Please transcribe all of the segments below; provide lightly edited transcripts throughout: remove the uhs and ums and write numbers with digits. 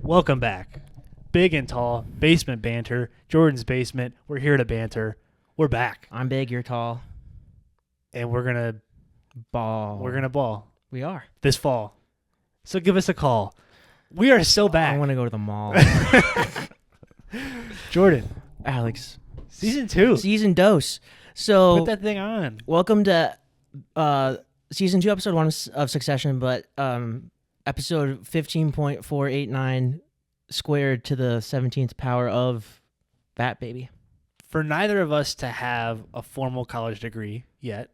Welcome back. Big and tall, basement banter, Jordan's basement. We're here to banter. We're back. I'm big, you're tall. And we're going to ball. We are. This fall. So give us a call. We are so back. I want to go to the mall. Jordan. Alex. Season 2. Season dose. So put that thing on. Welcome to Season 2, Episode 1 of Succession, but Episode 15.489 squared to the 17th power of that baby. For neither of us to have a formal college degree yet.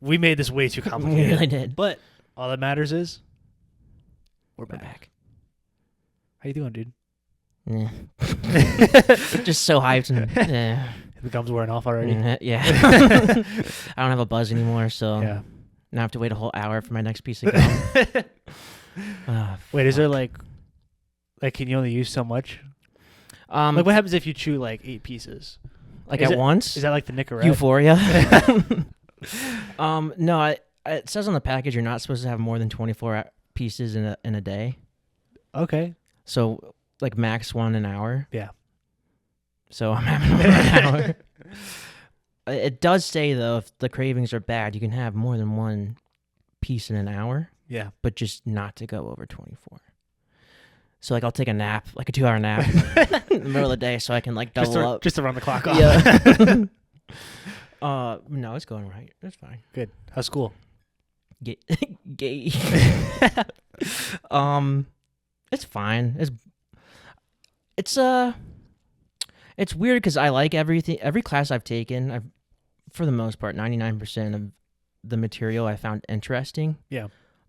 We made this way too complicated. We really did. But all that matters is we're back. How you doing, dude? Yeah. Just so hyped. And, The gum's wearing off already. Yeah. I don't have a buzz anymore, so yeah. Now I have to wait a whole hour for my next piece of gum. Wait, is there like can you only use so much? Like what happens if you chew like 8 pieces? Like at once? Is that like the Nicorette? Euphoria? No, it says on the package you're not supposed to have more than 24 pieces in a day. Okay. So like max 1 an hour. Yeah. So I'm having over an hour. It does say though, if the cravings are bad, you can have more than 1 piece in an hour. Yeah. But just not to go over 24. So like I'll take a nap, like a 2-hour nap in the middle of the day so I can like double up. Just to run the clock off. Yeah. No, it's going right. It's fine. Good. How's school? Gay. It's fine. It's weird because I like everything. Every class I've taken, for the most part, 99% of the material I found interesting. Yeah.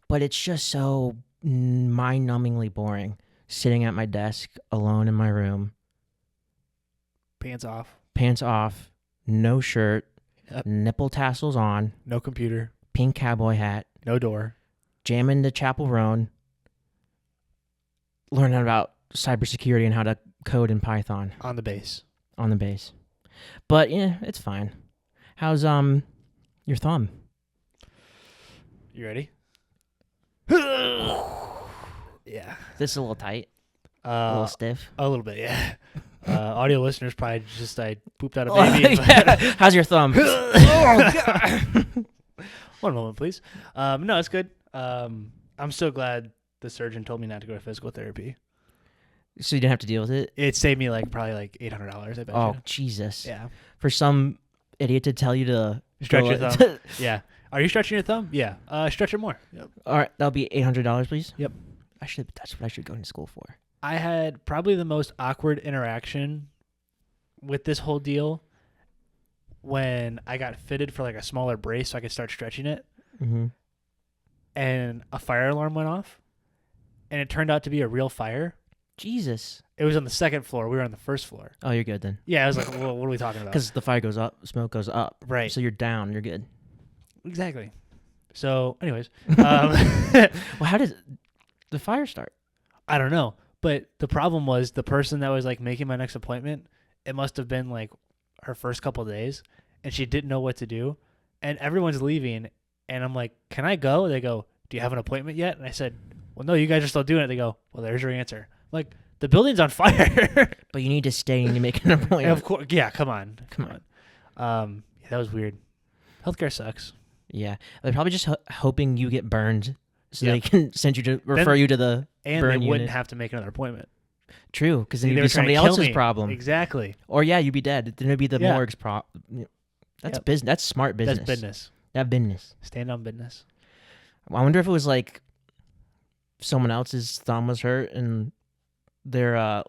But it's just so mind-numbingly boring. Sitting at my desk alone in my room. Pants off. No shirt. Yep. Nipple tassels on. No computer. Pink cowboy hat. No door. Jamming to Chapel Roan. Learning about cybersecurity and how to code in Python. On the base. But yeah, it's fine. How's your thumb? You ready? Yeah. This is a little tight. A little stiff. A little bit, yeah. Audio listeners probably just I pooped out a baby. Yeah. How's your thumb? Oh God. One moment, please. No, it's good. I'm so glad the surgeon told me not to go to physical therapy. So you didn't have to deal with it? It saved me probably $800, I bet. Oh, Jesus. Yeah. For some idiot to tell you to stretch your thumb. Yeah. Are you stretching your thumb? Yeah. Stretch it more. Yep. All right, that'll be $800, please. Yep. That's what I should go to school for. I had probably the most awkward interaction with this whole deal when I got fitted for a smaller brace so I could start stretching it. Mm-hmm. And a fire alarm went off, and it turned out to be a real fire. Jesus. It was on the 2nd floor. We were on the 1st floor. Oh, you're good then. Yeah, I was like, well, what are we talking about? Because the fire goes up, smoke goes up. Right. So you're down, you're good. Exactly. So, anyways. Well, how did the fire start? I don't know. But the problem was the person that was making my next appointment, it must have been her first couple of days, and she didn't know what to do. And everyone's leaving, and I'm like, can I go? They go, do you have an appointment yet? And I said, well, no, you guys are still doing it. They go, well, there's your answer. I'm like, the building's on fire. But you need to stay and you make an appointment. Of course. Yeah, come on. Yeah, that was weird. Healthcare sucks. Yeah. They're probably just hoping you get burned so they can send you to refer you to the and burn they unit. wouldn't have to make another appointment. True, because then it'd were be somebody trying to kill else's me. problem. Exactly. Or you'd be dead. Then it'd be the morgue's problem. That's business. That's smart business. That's business. That business. Stand on business. I wonder if it was someone else's thumb was hurt and their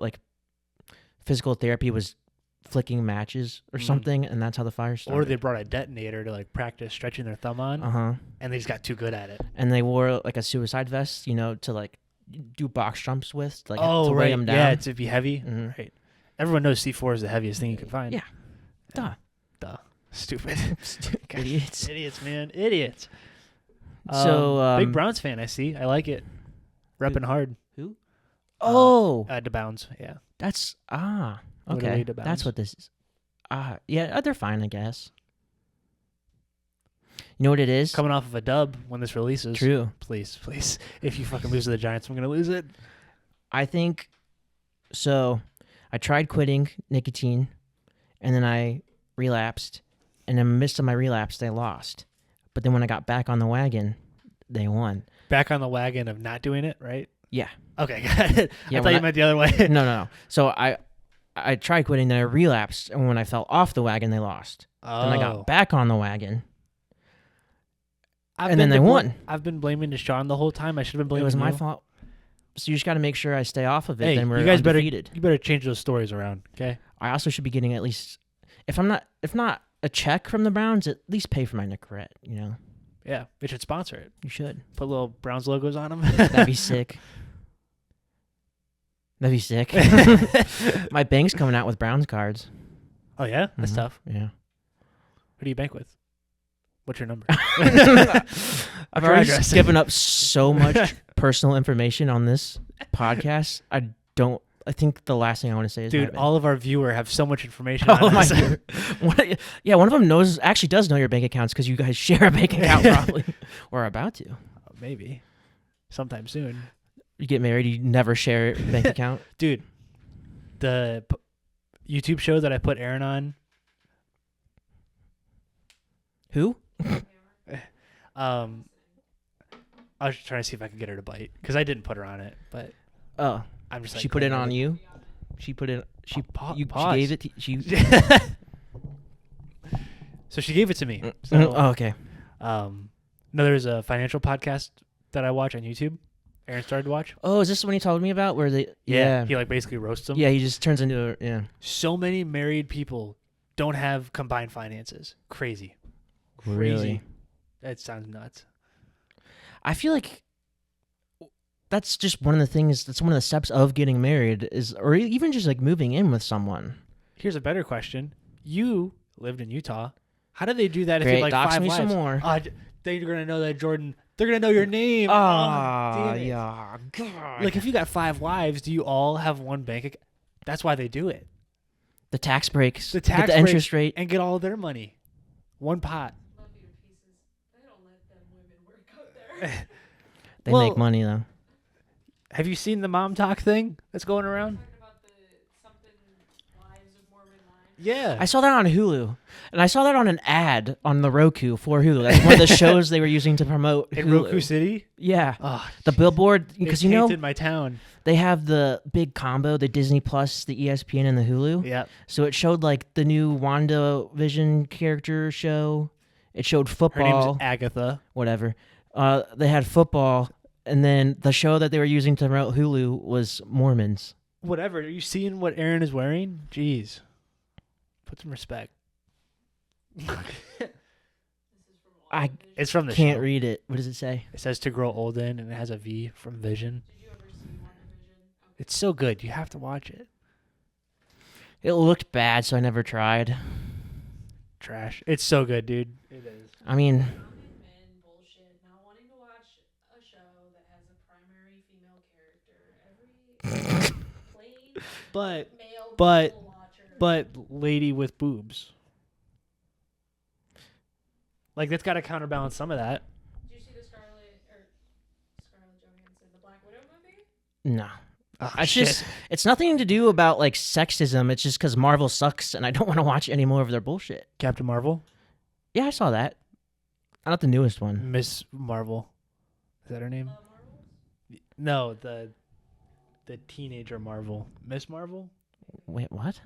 physical therapy was flicking matches or something, and that's how the fire started. Or they brought a detonator to practice stretching their thumb on, and they just got too good at it. And they wore a suicide vest, to do box jumps with, to right. weigh them down. Yeah, to be heavy. Mm-hmm. Right. Everyone knows C4 is the heaviest thing you can find. Yeah. Duh. Stupid. Idiots. Idiots, man. Idiots. So big Browns fan, I see. I like it. Repping hard. Who? To Bounds. Yeah. That's okay. Literally to Bounds. That's what this is. Yeah, they're fine, I guess. You know what it is? Coming off of a dub when this releases. True. Please. If you fucking lose to the Giants, I'm going to lose it. I think so. I tried quitting nicotine, and then I relapsed. And in the midst of my relapse, they lost. But then when I got back on the wagon, they won. Back on the wagon of not doing it, right? Yeah. Okay, got it. Yeah, I thought you meant the other way. No. So I tried quitting, then I relapsed, and when I fell off the wagon, they lost. Oh. Then I got back on the wagon, I've and then been they won. I've been blaming Deshaun the whole time. I should have been blaming It was my you. fault. So you just got to make sure I stay off of it. Hey, then we're you guys undefeated. better change those stories around, okay? I also should be getting at least, if not a check from the Browns, at least pay for my Nicorette. You know, Yeah, they should sponsor it. you should. Put little Browns logos on them. That'd be sick. That'd be sick. My bank's coming out with Browns cards. Oh yeah, that's Mhm. tough. Yeah. Who do you bank with? What's your number? I've your already address? given up so much personal information on this podcast. I think the last thing I want to say is, Dude, all of our viewers have so much information. all on of my us. one of them actually does know your bank accounts because you guys share a bank account probably, or are about to. Maybe, sometime soon. You get married, you never share a bank account. Dude, the YouTube show that I put Aaron on. Who? I was trying to see if I could get her to bite because I didn't put her on it, but Oh, I'm just like she put it on you. She put it. She Pause. she gave it. She. So she gave it to me. So, Oh, okay. no, there's a financial podcast that I watch on YouTube. Aaron started to watch. Oh, is this the one you told me about where they? Yeah. He like basically roasts them. Yeah, he just turns into a So many married people don't have combined finances. Crazy. Really? That sounds nuts. I feel like that's just one of the things. That's one of the steps of getting married is, or even just like moving in with someone. Here's a better question. You lived in Utah. How do they do that if Great, you have like dox 5 me wives? some more. They're gonna know that Jordan. They're gonna know your name. Ah, damn it. yeah. God. Like if you got 5 wives, do you all have one bank account? That's why they do it. The tax breaks. The Get tax the interest rate. and get all of their money. One pot. Love you to pieces. They don't let them women work out there. They Well- make money though. Have you seen the mom talk thing that's going around? Talking about the something Wives of Mormon Wives. Yeah. I saw that on Hulu, and I saw that on an ad on the Roku for Hulu. That's one of the shows they were using to promote in Hulu. Roku City. Yeah, Oh, the billboard because they you know painted my town. they have the big combo, the Disney Plus, the ESPN, and the Hulu. Yeah. So it showed like the new WandaVision character show. It showed Her football, name's Agatha. whatever. They had football, and then the show that they were using to promote Hulu was Mormons. Whatever. Are you seeing what Aaron is wearing? Jeez. Put some respect. I It's from the can't show. read it. What does it say? It says to grow old in, and it has a V from Vision. Did you ever see WandaVision? Okay. It's so good. You have to watch it. It looked bad, so I never tried. Trash. It's so good, dude. It is. I mean, Common men bullshit. Not wanting to watch a show that has a primary female character. Every plain But male but- people watcher. but lady with boobs. Like that's got to counterbalance some of that. Did you see the Scarlett Johansson, the Black Widow movie? no. Oh, It's just, it's nothing to do about like sexism. It's just because Marvel sucks, and I don't want to watch any more of their bullshit. Captain Marvel, Yeah, I saw that. Not the newest one. Miss Marvel. Is that her name? Marvels? No, the teenager Marvel. Miss Marvel? Wait, what?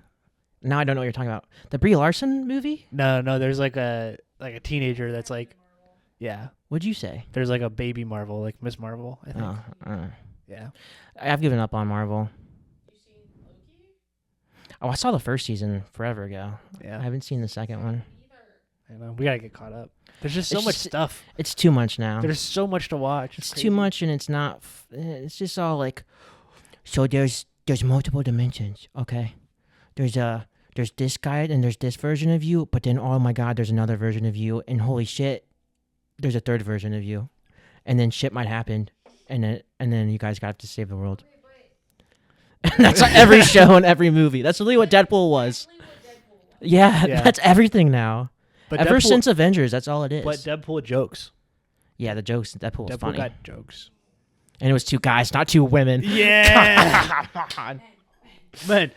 Now I don't know what you're talking about. The Brie Larson movie? No, there's like a teenager that's like, Marvel. yeah. What'd you say? There's like a baby Marvel, like Miss Marvel, I think. Oh, Yeah. I've given up on Marvel. You seen Loki? Oh, I saw the first season forever ago. I Yeah. haven't seen the second one. Either. I know. We got to get caught up. There's just so It's much just- stuff. It's too much now. There's so much to watch. It's crazy. too much, and it's not. It's just all like. So there's multiple dimensions. Okay, there's this guy, and there's this version of you, but then oh my god, there's another version of you, and holy shit, there's a third version of you, and then shit might happen, and then you guys got to save the world. Wait, That's like every show and every movie. That's literally what Deadpool was. Exactly what Deadpool was. Yeah, Yeah. that's everything now. But Ever Deadpool- since Avengers, that's all it is. But Deadpool jokes. yeah, the jokes. Deadpool was Deadpool funny. got jokes. And it was 2 guys, not 2 women. Yeah. Come on. Man,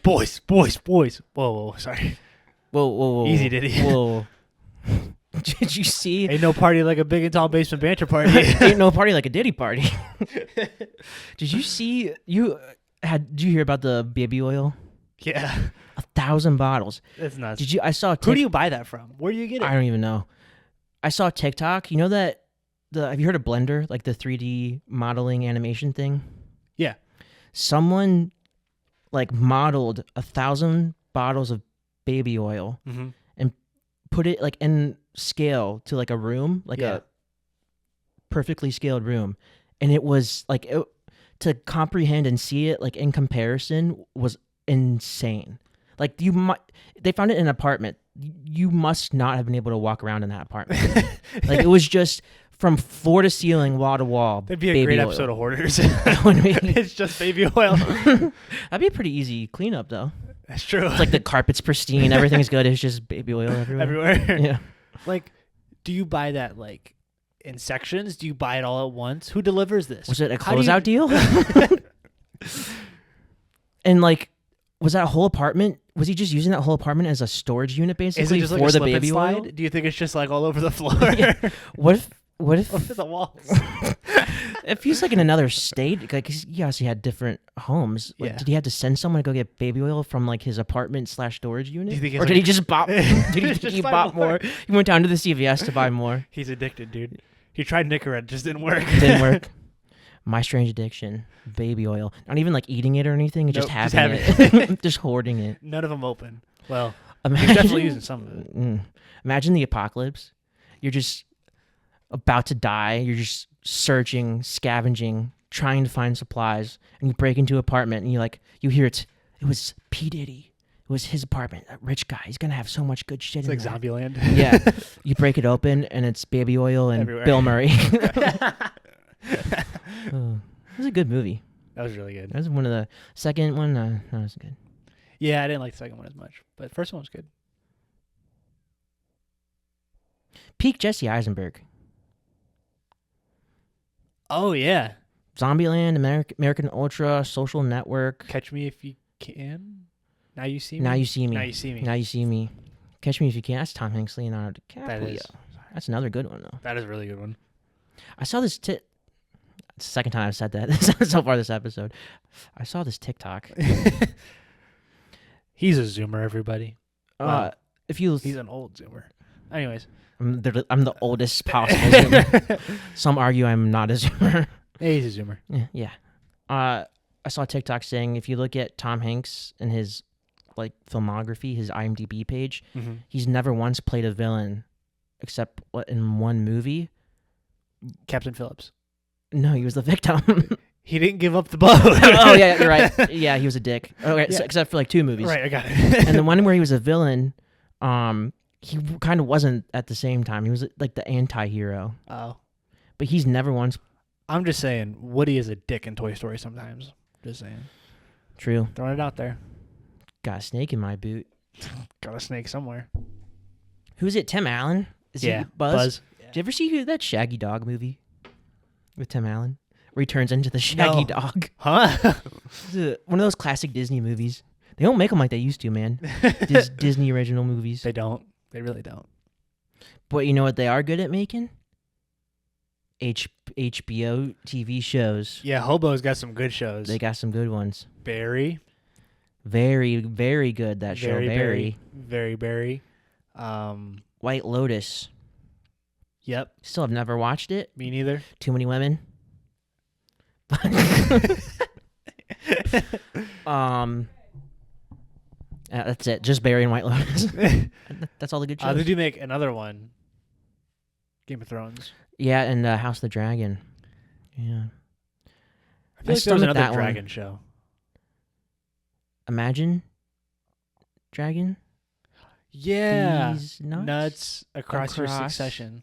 boys. Whoa, sorry. Whoa. Easy, Diddy. Whoa. Did you see? Ain't no party like a big and tall basement banter party. Ain't no party like a Diddy party. Did you see? Did you hear about the baby oil? Yeah. 1,000 bottles. That's nuts. Did you? I saw. Who do you buy that from? Where do you get it? I don't even know. I saw TikTok. You know that have you heard of Blender, like the 3D modeling animation thing? Yeah. Someone like modeled 1,000 bottles of baby oil Mm-hmm. and put it like in scale to like a room, like Yeah. a perfectly scaled room, and it was like to comprehend and see it like in comparison was insane. Like they found it in an apartment. You must not have been able to walk around in that apartment. Like it was just from floor to ceiling, wall to wall. That'd be a baby great oil. episode of Hoarders. Would be. It's just baby oil. That'd be a pretty easy cleanup though. That's true. It's like the carpet's pristine, everything's good. It's just baby oil everywhere. Everywhere. Yeah. Like, do you buy that like in sections? Do you buy it all at once? Who delivers this? Was it a How do you- closeout deal? And like, was that whole apartment? Was he just using that whole apartment as a storage unit Is basically it just for like a the slip and baby slide? oil? Do you think it's just like all over the floor? Yeah. What if Over the walls? if he's like in another state? Like he obviously had different homes. Like, Yeah. did he have to send someone to go get baby oil from like his apartment / storage unit? Do you think or it's did like- he just bought? Did he Just think he buy bought more. more? He went down to the CVS to buy more. He's addicted, dude. He tried Nicorette, just didn't work. Didn't work. My strange addiction, baby oil. Not even like eating it or anything. Just Nope, just having having it. Just hoarding it. None of them open. Well, Imagine, he's definitely using some of it. Imagine the apocalypse. You're just about to die. You're just searching, scavenging, trying to find supplies, and you break into an apartment and you hear it. It was P. Diddy. It was his apartment. That rich guy. He's gonna have so much good shit It's in like there. Zombieland. Yeah. You break it open and it's baby oil and Everywhere. Bill Murray. Oh, it was a good movie. That was really good. That was one of the second one. No, it was good. Yeah, I didn't like the second one as much, but the first one was good. Peak Jesse Eisenberg. Oh yeah, Zombieland, American Ultra, Social Network. Catch Me If You Can. Now You See Me. Now You See Me. Now You See Me. Now You See Me. Catch Me If You Can. That's Tom Hanks, Leonardo DiCaprio. That is. That's another good one though. That is a really good one. I saw this. It's the second time I've said that so far this episode. I saw this TikTok. He's a Zoomer, everybody. Wow. If you, He's an old Zoomer. Anyways. I'm the oldest possible Zoomer. Some argue I'm not a Zoomer. Yeah, he's a Zoomer. Yeah. I saw a TikTok saying if you look at Tom Hanks and his like filmography, his IMDb page, Mm-hmm. he's never once played a villain except in one movie. Captain Phillips. No, he was the victim. He didn't give up the boat. Oh yeah, you're right. Yeah, he was a dick. Okay, Yeah. so, except for like 2 movies. Right, I got it. And the one where he was a villain, he kind of wasn't at the same time. He was like the anti-hero. Oh. But he's never once. I'm just saying, Woody is a dick in Toy Story sometimes. Just saying. True. Throwing it out there. Got a snake in my boot. Got a snake somewhere. Who's it? Tim Allen? Is he Buzz? Did you ever see that Shaggy Dog movie with Tim Allen? Where he turns into the Shaggy No. Dog. Huh? It's one of those classic Disney movies. They don't make them like they used to, man. Disney original movies. They don't. They really don't. But you know what they are good at making? HBO TV shows. Yeah, Hobo's got some good shows. They got some good ones. Barry. Very, very good, that show. Very. Very Barry. White Lotus. Yep. Still have never watched it. Me neither. Too many women. That's it. Just Barry and White Lotus. That's all the good shows. They do make another one. Game of Thrones. Yeah, and House of the Dragon. Yeah. I feel like there was another dragon show. Imagine Dragon. Yeah. These Nuts across your Across. succession.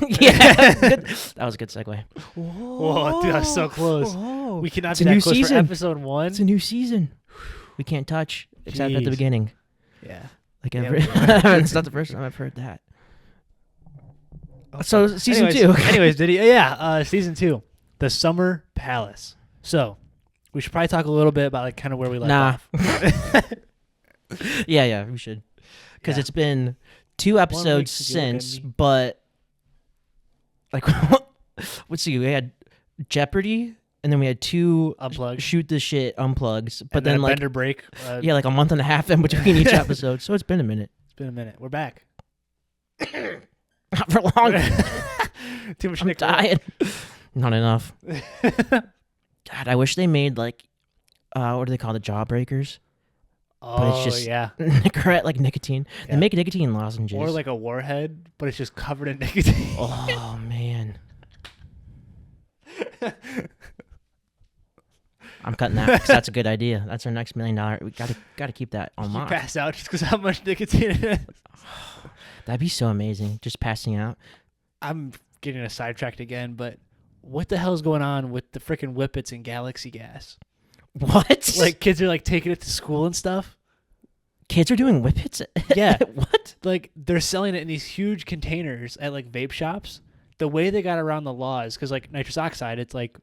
Yeah. Good. That was a good segue. Whoa, dude, that was so close. Whoa. We cannot It's be a that new close season. for episode 1. It's a new season. We can't touch except at the Jeez. beginning. Yeah. Like Yeah, every. we It's not the first time I've heard that. So season Anyways, 2. anyways, did he? Yeah, season 2. The Summer Palace. So we should probably talk a little bit about like kind of where we left Nah. off. Yeah, we should. Because Yeah. it's been 2 episodes week since you looked at since, me. but let's see, we had Jeopardy, and then we had 2 Unplugged. shoot the shit unplugs, but And then then a like Bender break. yeah, like a month and a half in between each episode, so it's been a minute. It's been a minute. We're back. Not for long. Too much I'm Nick. dying. Not enough. God, I wish they made like what do they call the jawbreakers? Oh, it's just yeah. Nicorette, like nicotine. Yeah. They make nicotine lozenges. Or like a warhead, but it's just covered in nicotine. oh man. I'm cutting that because that's a good idea. That's our next $1 million. We gotta keep that on You lock. pass out just because how much nicotine it is. That'd be so amazing. Just passing out. I'm getting us sidetracked again, but what the hell's going on with the freaking Whippets and Galaxy Gas? What? Like kids are like taking it to school and stuff. Kids are doing whippets? Yeah. What? Like they're selling it in these huge containers at like vape shops. The way they got around the law is because like nitrous oxide, it's like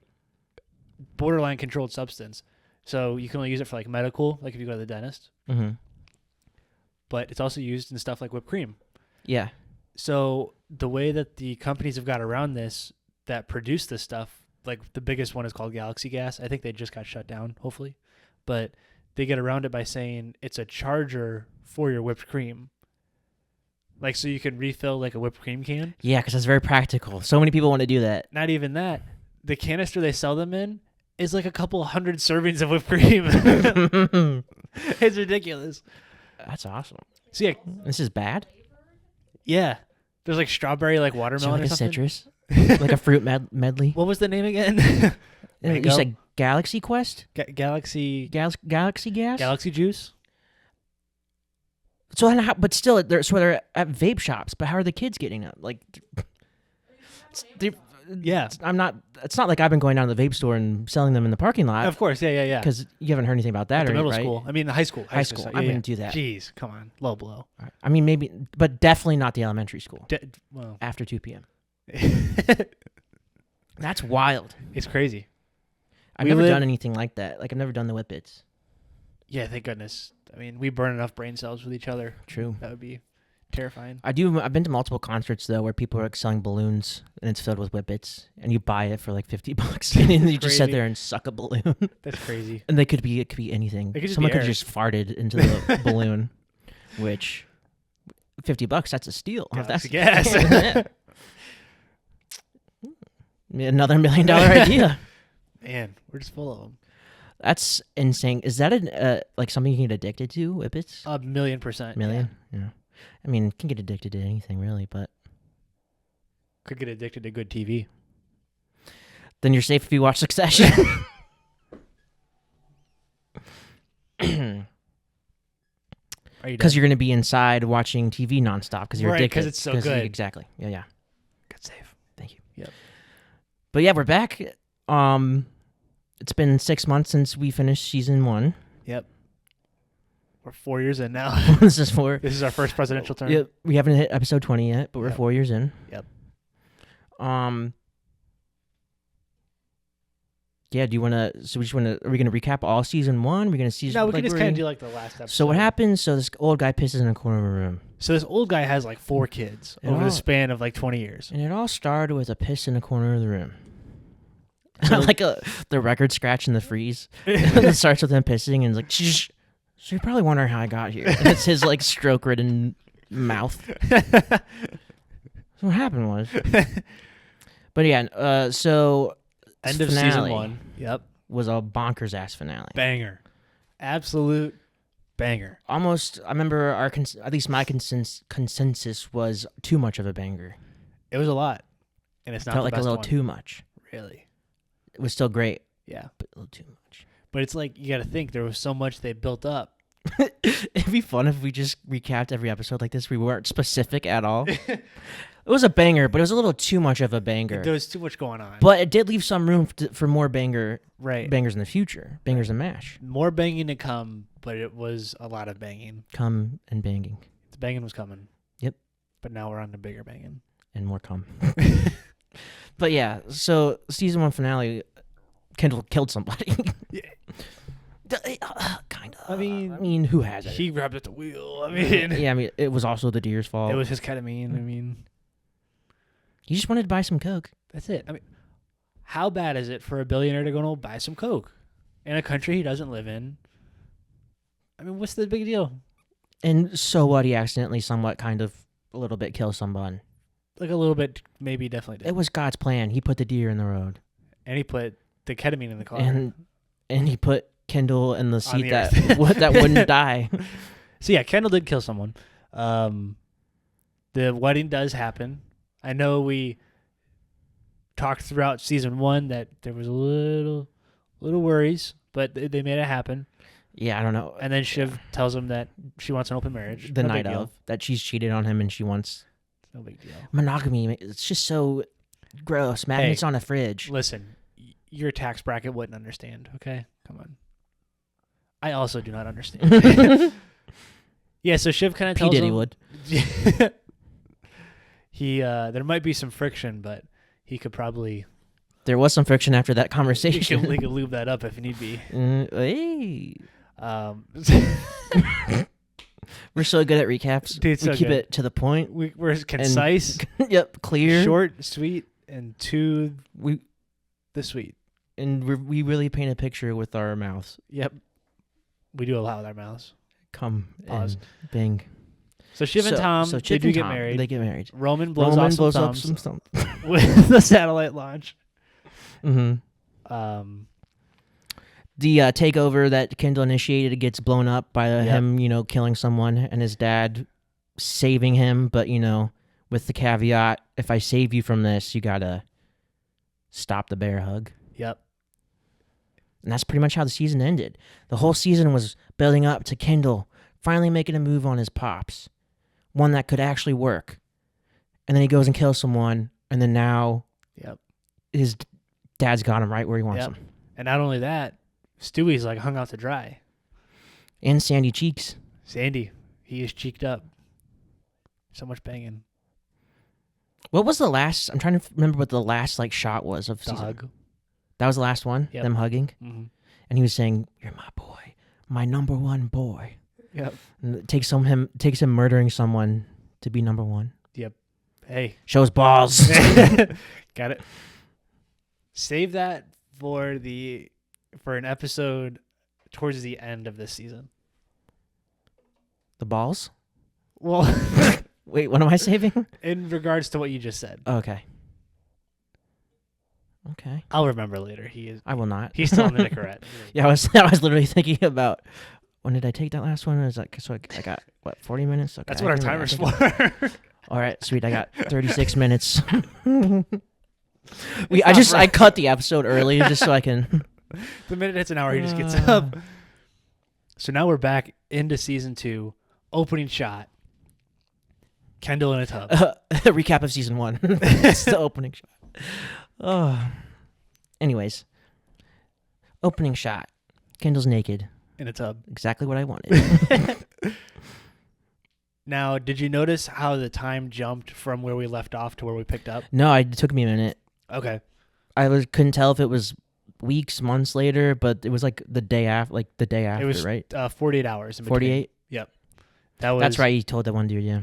borderline controlled substance. So you can only use it for like medical, like if you go to the dentist. Mm-hmm. But it's also used in stuff like whipped cream. Yeah. So the way that the companies have got around this that produce this stuff, like the biggest one is called Galaxy Gas. I think they just got shut down, hopefully. But they get around it by saying it's a charger for your whipped cream. Like so you can refill like a whipped cream can. Yeah, because that's very practical. So many people want to do that. Not even that. The canister they sell them in is like a couple hundred servings of whipped cream. It's ridiculous. That's awesome. So yeah, This is bad? yeah. There's like strawberry, like So watermelon like or a something. citrus? Like a fruit medley? What was the name again? You Mango? said Galaxy Quest? Galaxy Galaxy Gas? Galaxy Juice. So then how, but still, they're at vape shops. But how are the kids getting it? Like, Yeah. I'm not. It's not like I've been going down to the vape store and selling them in the parking lot. Of course, yeah. Because you haven't heard anything about that, At the or middle right? school. I mean, high school. High school. I wouldn't do that. Jeez, come on, low blow. I mean, maybe, but definitely not the elementary school Well, after 2 p.m. it's That's wild. crazy. I've We never live- done anything like that. Like I've never done the whippets. Yeah, thank goodness. I mean, we burn enough brain cells with each other. True. That would be terrifying. I've been to multiple concerts though where people are like selling balloons and it's filled with whippets and you buy it for like $50 and then you just sit Crazy. there and suck a balloon. That's crazy. And it could be anything. It could just Someone be could have air. just farted into the balloon, which $50, that's a steal. If that's Galaxy gas. Another $1 million idea. Man, we're just full of them. That's insane. Is that like something you can get addicted to? Whippets? 1,000,000%. Million? Yeah. I mean, you can get addicted to anything really, but Could get addicted to good TV. then you're safe if you watch Succession. Because you're going to be inside watching TV nonstop because you're Right, addicted. 'cause it's so good. Exactly. Yeah. Good save. Thank you. Yep. But yeah, we're back. It's been 6 months since we finished season 1. Yep. We're 4 years in now. This is for. This is our first presidential term. Yeah, we haven't hit episode 20 yet, but we're Yep. 4 years in. Yep. Yeah. Do you want to? So we just want to. Are we going to recap all season 1? Are we going to see? No, we like, can just we're kind of in- do like the last episode. So what happens? So this old guy pisses in a corner of a room, So this old guy has like 4 kids And over all- the span of like 20 years. and it all started with a piss in a corner of the room. So- Like the record scratch in the freeze. It starts with him pissing and it's like, shh. So you're probably wondering how I got here. And it's his like stroke-ridden mouth. So what happened was, but yeah. So End this of season finale 1. Yep. was a bonkers ass finale. Banger. Absolute banger. Almost, I remember at least my consensus was too much of a banger. It was a lot. And it's not Felt the like a best little one. too much. Really. It was still great, Yeah. but a little too much. But it's like you got to think there was so much they built up. It'd be fun if we just recapped every episode like this. We weren't specific at all. It was a banger, but it was a little too much of a banger. There was too much going on. But it did leave some room for more right. bangers in the future. Bangers and mash. More banging to come, but it was a lot of banging. Come and banging. The banging was coming. Yep. But now we're on the bigger banging. And more come. But yeah, so season 1 finale, Kendall killed somebody. Yeah. Kind of. I mean, who has it? He grabbed at the wheel. I mean, Yeah, I mean, it was also the deer's fault. it was his ketamine. I mean, He just wanted to buy some Coke. that's it. I mean, how bad is it for a billionaire to go and buy some Coke in a country he doesn't live in? I mean, what's the big deal? And so what? He accidentally, somewhat, kind of, a little bit killed someone. Like a little bit, maybe definitely did. It was God's plan. He put the deer in the road, And he put the ketamine in the car. and he put Kendall in the seat the that earth. that wouldn't die. So yeah, Kendall did kill someone. The wedding does happen. I know we talked throughout season 1 that there was a little worries, but they made it happen. Yeah, I don't know. And then Shiv tells him that she wants an open marriage. The No night big deal. of that she's cheated on him and she wants No big deal. monogamy. It's just so gross. Magnets on a fridge. Listen, your tax bracket wouldn't understand. Okay, come on. I also do not understand. Yeah, so Shiv kind of P tells Diddy him would. he there might be some friction, but he could probably There was some friction after that he conversation. could lube that up if need be. Hey. Um, We're so good at recaps. Dude, we so keep good. it to the point. we're concise, Yep, clear. short, sweet, and to We the sweet. we really paint a picture with our mouths. Yep, we do a lot with our mouths. Come Pause. and bing. So Shiv and Tom, so they Chick do and get Tom, married. They get married. Roman blows Roman off some blows up thumbs some thumbs. with the satellite launch. Mm-hmm. The takeover that Kendall initiated gets blown up by him, killing someone, and his dad saving him, but, with the caveat, if I save you from this, you gotta stop the bear hug. Yep. And that's pretty much how the season ended. The whole season was building up to Kendall finally making a move on his pops, one that could actually work. And then he goes and kills someone, and then now Yep. his dad's got him right where he wants Yep. him. And not only that, Stewie's like hung out to dry. And Sandy Cheeks. Sandy, he is cheeked up. So much banging. What was the last? I'm trying to remember what the last shot was of The season. hug. That was the last one. Yep. Them hugging, Mm-hmm. and he was saying, "You're my boy, my number one boy." Yep. And it takes him murdering someone to be number one. Hey. Shows balls. Got it. Save that for an episode towards the end of this season. The balls. Well, Wait, what am I saving? in regards to what you just said, Okay. Okay. I'll remember later. I will not. He's still on the Nicorette. Yeah, I was literally thinking about when did I take that last one? I was like, so I got what 40 minutes. Okay, That's what our I timer's think for. All right, sweet. I got 36 minutes. I cut the episode early just so I can. The minute it's an hour, he just gets up. So now we're back into season 2. Opening shot. Kendall in a tub. Recap of season 1. It's the opening shot. Oh. Anyways, opening shot. Kendall's naked. In a tub. Exactly what I wanted. Now, did you notice how the time jumped from where we left off to where we picked up? No, it took me a minute. Okay. Couldn't tell if it was weeks, months later, but it was the day after, It was right? 48 hours. In between. 48. That's right. He told that one dude. Yeah.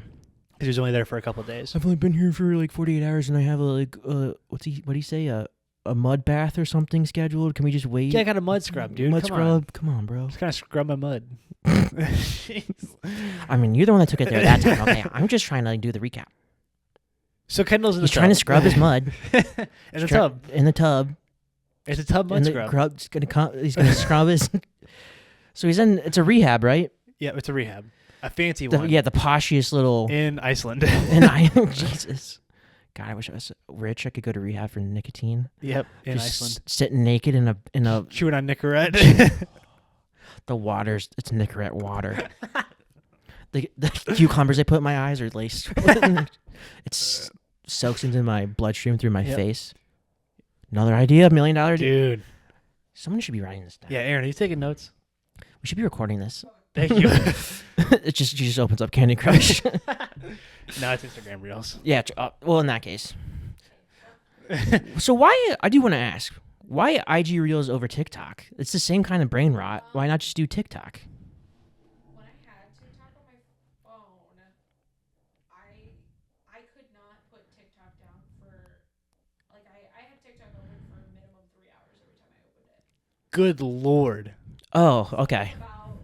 He was only there for a couple of days. I've only been here for 48 hours, and I have what'd he say? A mud bath or something scheduled. Can we just wait? Yeah, I got a mud scrub, dude. Mud Come scrub. on. Come on, bro. Just kind of scrub my mud. I mean, you're the one that took it there that time. Okay, I'm just trying to do the recap. So Kendall's in the He's tub. trying to scrub his mud in the tub. in the tub. It's a tub mud scrub. He's gonna scrub his. So he's in. It's a rehab, right? Yeah, it's a rehab. A fancy one. The poshiest little. In Iceland. Jesus. God, I wish I was rich. I could go to rehab for nicotine. Yep, in Just Iceland. sitting naked in a Chewing on Nicorette. the water's it's Nicorette water. the cucumbers I put in my eyes are laced. It soaks into my bloodstream through my face. Another idea, $1 million. Dude. Someone should be writing this down. Yeah, Aaron, are you taking notes? We should be recording this. Thank you. She just opens up Candy Crush. No, it's Instagram Reels. Yeah. Well, in that case. So why? I do want to ask. Why IG Reels over TikTok? It's the same kind of brain rot. Why not just do TikTok? When I had TikTok on my phone, I could not put TikTok down for like I had TikTok open for a minimum 3 hours every time I opened it. Good Lord. Oh, okay. About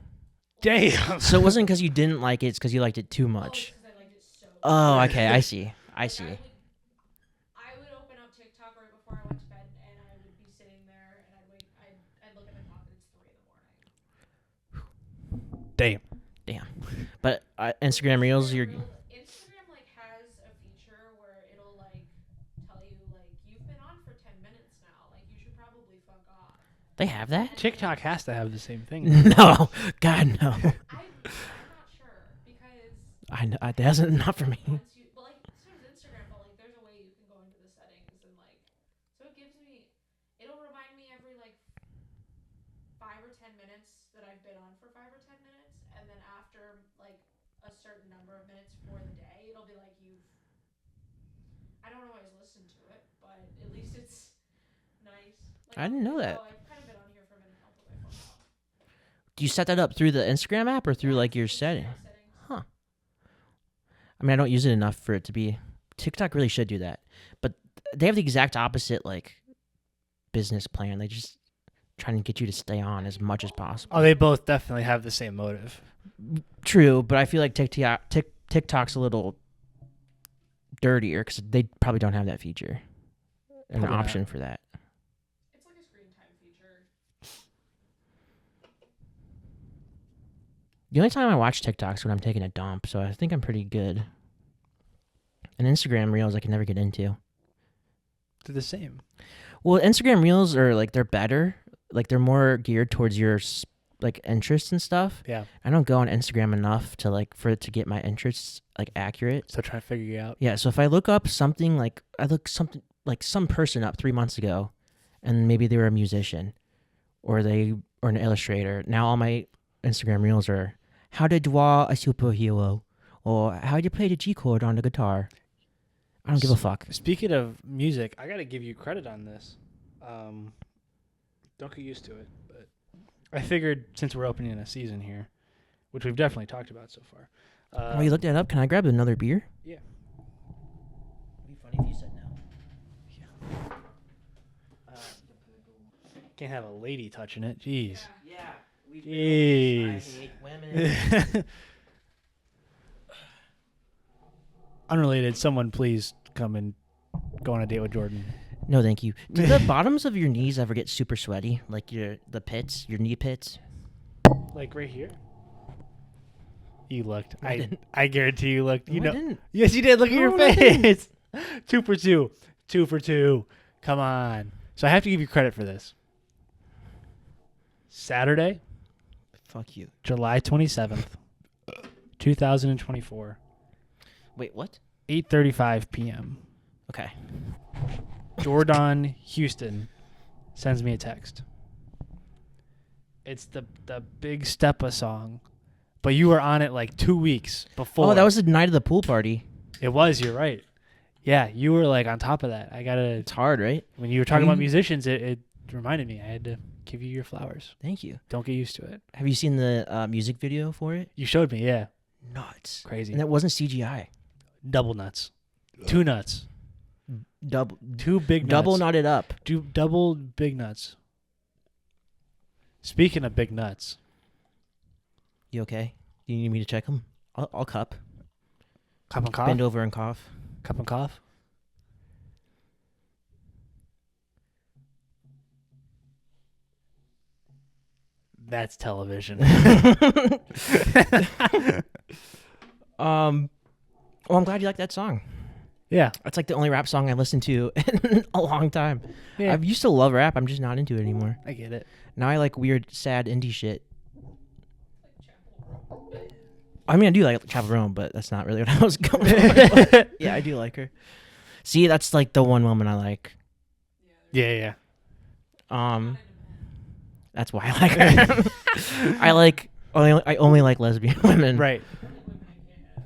Damn. So it wasn't because you didn't like it; it's because you liked it too oh, much. because I liked it so. Oh, much. okay. I see. I Like, see. I would open up TikTok right before I went to bed, and I would be sitting there, and I'd look at the clock, and it's 3 in the morning. Damn. Damn. But Instagram Reels, you're. Instagram like has a feature where it'll like tell you like you've been on for 10 minutes now, like you should probably fuck off. They have that? TikTok has to have the same thing. No, God no. I'm not sure because I know that hasn't not for me. once you well like so does Instagram, but like there's a way you can go into the settings and like so it'll remind me every like 5 or 10 minutes that I've been on for 5 or 10 minutes, and then after like a certain number of minutes for the day, it'll be like I don't always listen to it, but at least it's nice. Like, I didn't know that. Oh, I've kind of been on here for a minute. I'll put my phone off. Do you set that up through the Instagram app or through like your setting? Huh. I mean, I don't use it enough for it to be. TikTok really should do that, but they have the exact opposite like business plan. They just trying to get you to stay on as much as possible. Oh, they both definitely have the same motive. True, but I feel like TikTok's a little dirtier because they probably don't have that feature, an Probably not. option for that. It's like a screen time feature. The only time I watch TikTok's when I'm taking a dump, so I think I'm pretty good. And Instagram Reels I can never get into. They're the same. Well, Instagram Reels are like they're better, like they're more geared towards your like interests and stuff. Yeah. I don't go on Instagram enough to like for it to get my interests like accurate. So try to figure you out. Yeah, so if I look up something like I look something like some person up 3 months ago, and maybe they were a musician, or an illustrator. Now all my Instagram Reels are how to draw a superhero, or how to play the G chord on the guitar. I don't give a fuck. Speaking of music, I got to give you credit on this. Don't get used to it, but I figured since we're opening a season here, which we've definitely talked about so far. Oh, you looked that up? Can I grab another beer? Yeah. It'd be funny if you said no. Can't have a lady touching it. Jeez. Yeah. Jeez. I hate women. Unrelated, someone please come and go on a date with Jordan. No, thank you. Do the bottoms of your knees ever get super sweaty? Like your knee pits? Like right here? You looked. I didn't. I guarantee you looked. You No, I know. didn't. Yes, you did. Look at your No, I didn't. face. 2 for 2. 2 for 2. Come on. So I have to give you credit for this. Saturday, Fuck you. July 27th, 2024, Wait, what? 8:35 p.m. Okay. Jordan Houston sends me a text. It's the Big Steppa song, but you were on it like 2 weeks before. Oh, that was the night of the pool party. It was. You're right. Yeah, you were like on top of that. I gotta. It's hard, right? When you were talking about you- musicians, it reminded me. I had to give you your flowers. Thank you. Don't get used to it. Have you seen the music video for it? You showed me. Yeah, Nuts. crazy. And that wasn't CGI. Double nuts. 2 nuts. Double 2 big nuts. double knotted up. Double big nuts. Speaking of big nuts, You okay? Do you need me to check them? I'll cup. cup and cough. Bend over and cough. Cup and cough. That's television. Well, I'm glad you like that song. Yeah. That's like the only rap song I listened to in a long time. Yeah. I used to love rap. I'm just not into it anymore. I get it. Now I like weird, sad indie shit. I mean, I do like Chapel Rome, but that's not really what I was going for. Yeah, I do like her. See, that's like the one woman I like. Yeah. That's why I like her. I only like lesbian women. Right.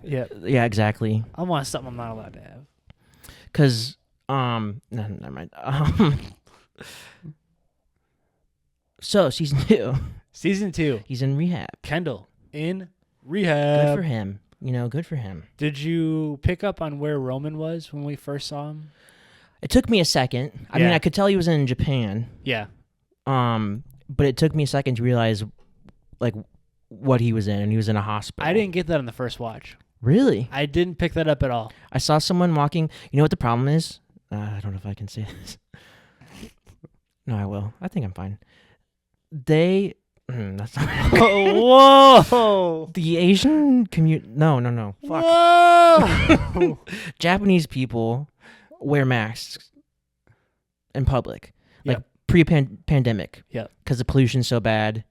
Yeah. Yeah, exactly. I want something I'm not allowed to have. Because No, never mind. So season 2, Season 2. he's in rehab. Kendall in Good rehab. for him. Good for him. Did you pick up on where Roman was when we first saw him? It took me a second. I mean, Yeah. I could tell he was in Japan. Yeah. But it took me a second to realize, like, what he was in, and he was in a hospital. I didn't get that on the first watch. Really. I didn't pick that up at all. I saw someone walking. You know what the problem is? I don't know if I can say this. No, I will. I think I'm fine. That's not Whoa! the Asian community. No. Fuck. Whoa! Japanese people wear masks in public, like Yep. pre-pandemic. Yep. Because the pollution's so bad,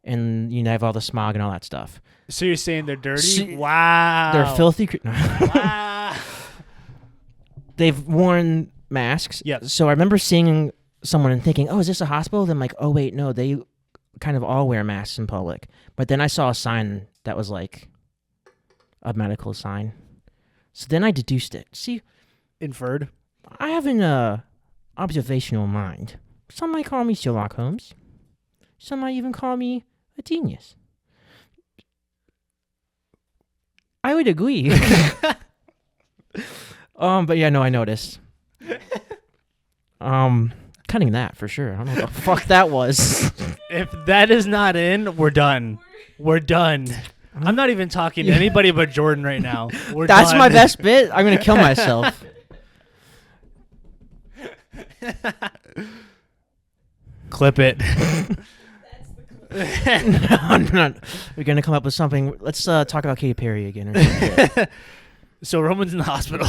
and have all the smog and all that stuff. So you're saying they're dirty? See, Wow. They're filthy. Wow. They've worn masks. Yep. So I remember seeing someone and thinking, "Oh, is this a hospital?" Then I'm like, "Oh wait, no, they kind of all wear masks in public." But then I saw a sign that was like a medical sign. So then I deduced it. See, Inferred. I have an observational mind. Some might call me Sherlock Holmes. Some might even call me a genius. I would agree. But yeah, no, I noticed. Cutting that for sure. I don't know what the fuck that was. If that is not in, we're done. We're done. I'm not even talking to anybody but Jordan right now. We're That's done. my best bit. I'm gonna kill myself. Clip it. No, I'm not. We're gonna come up with something. Let's talk about Katy Perry again. Or something. So Roman's in the hospital.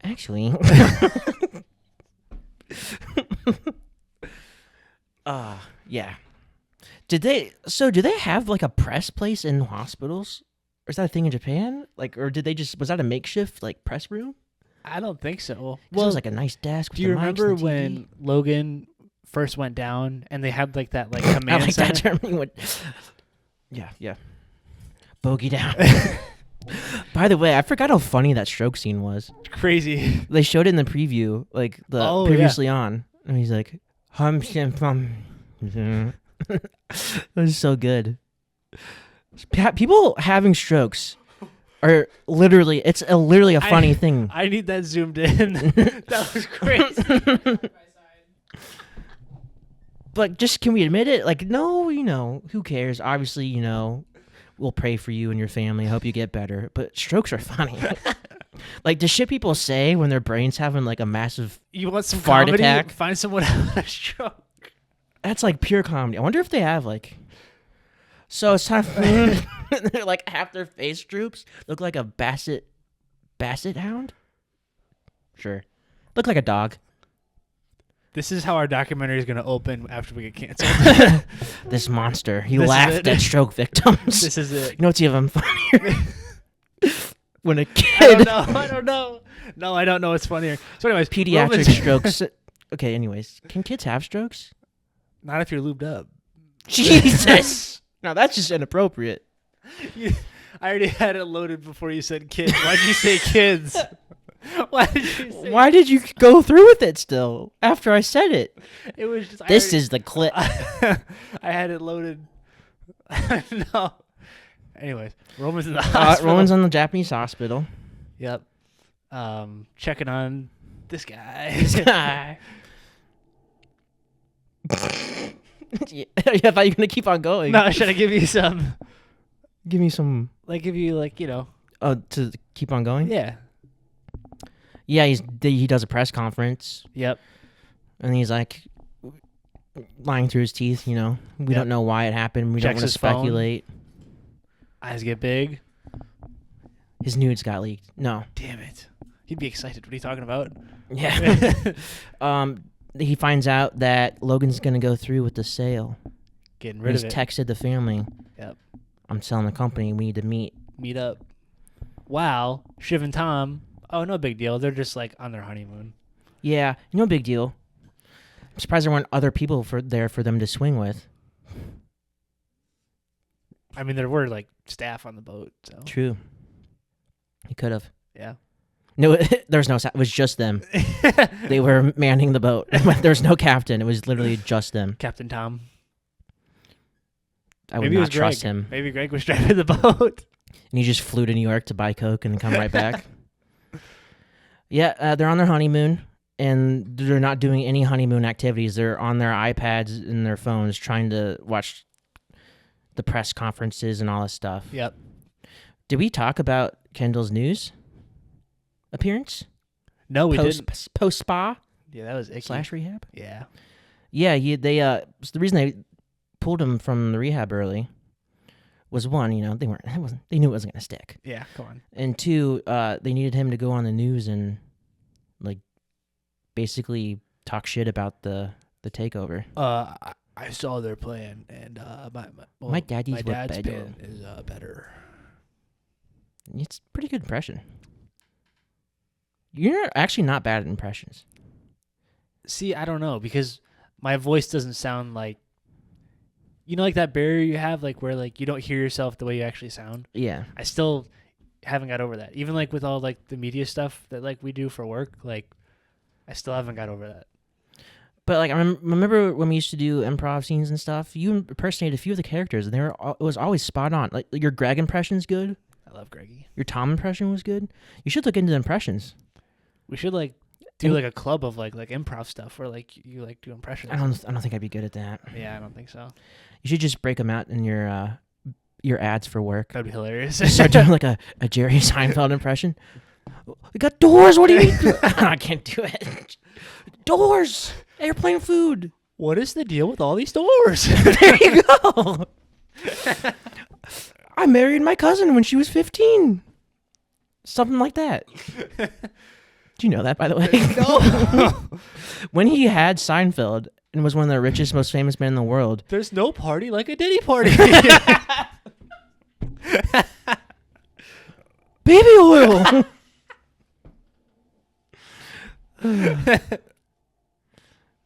Actually. Yeah. Do they have like a press place in hospitals? Or is that a thing in Japan? Like, or was that a makeshift like press room? I don't think so. 'Cause it Well, was like a nice desk. With do you the mics and remember the TV. when Logan first went down and they had like that like I command like that center? term? Yeah. Bogey down. By the way, I forgot how funny that stroke scene was. Crazy. They showed it in the preview, like the Oh, yeah. previously on, and he's like, It was so good. People having strokes are literally, it's literally a funny thing. I need that zoomed in. That was crazy. But just, can we admit it? Like, no, who cares? Obviously, we'll pray for you and your family. I hope you get better. But strokes are funny. Like, the shit people say when their brain's having like a massive, You want some Fart comedy? attack? Find someone having a stroke. that's like pure comedy. I wonder if they have like, so it's time for, they're like half their face droops. Look like a basset hound? Sure. Look like a dog. This is how our documentary is going to open after we get canceled. This monster. He This is laughed it. at stroke victims. This is it. You know what's even funnier? When a I kid, don't know. No, I don't know what's funnier. So anyways, pediatric Roman's- strokes. Okay, anyways, can kids have strokes? Not if you're lubed up. Jesus. Now that's just inappropriate. I already had it loaded before you said kids. Why'd you say kids? Why did you say Why did you go through with it still after I said it? It was just This is the clip. I had it loaded. No. Anyways, Roman's in the hospital. Roman's on the Japanese hospital. Yep. Checking on this guy. Yeah, I thought you were gonna keep on going. No, should I give you some? Give me some. Like, give you Oh, to keep on going. Yeah. Yeah, he does a press conference Yep. and he's like lying through his teeth. We Yep. don't know why it happened. We Checks don't want to his phone. speculate. Eyes get big. His nudes got leaked. No. Damn it. He'd be excited. What are you talking about? Yeah. He finds out that Logan's gonna go through with the sale. Getting And rid he's of it. texted the family. Yep. I'm selling the company. We need to meet. Meet up. Wow. Shiv and Tom. Oh, no big deal. They're just like on their honeymoon. Yeah, no big deal. I'm surprised there weren't other people there for them to swing with. I mean, there were like staff on the boat. So True. He could have. yeah. No, there's no. It was just them. They were manning the boat. There's no captain. It was literally just them. Captain Tom. I would Maybe it was not trust Greg. him. Maybe Greg was driving the boat. And he just flew to New York to buy Coke and come right back. Yeah, they're on their honeymoon, and they're not doing any honeymoon activities. They're on their iPads and their phones trying to watch the press conferences and all this stuff. Yep. Did we talk about Kendall's news appearance? No, we didn't. Post spa Yeah, that was icky. / rehab. Yeah. Yeah, they so the reason they pulled him from the rehab early was one, they knew it wasn't gonna stick, Yeah, come on. and two, they needed him to go on the news and like basically talk shit about the takeover. I saw their plan, and My daddy's my were dad's better. plan is better. It's a pretty good impression. You're actually not bad at impressions. See, I don't know, because my voice doesn't sound like, like that barrier you have, like where like you don't hear yourself the way you actually sound. Yeah. I still haven't got over that. Even like with all like the media stuff that like we do for work, like I still haven't got over that. But like I remember when we used to do improv scenes and stuff, you impersonated a few of the characters, and it was always spot on. Like your Greg impression's good. I love Greggy. Your Tom impression was good. You should look into the impressions. We should like do like a club of like improv stuff where like you like do impressions. I don't think I'd be good at that. Yeah, I don't think so. You should just break them out in your ads for work. That'd be hilarious. Start doing like a Jerry Seinfeld impression. We got doors. What do you mean? I can't do it. Doors. Airplane food. What is the deal with all these doors? There you go. I married my cousin when she was 15. Something like that. Do you know that, by the way? No. When he had Seinfeld and was one of the richest, most famous men in the world. There's no party like a Diddy party. Baby oil.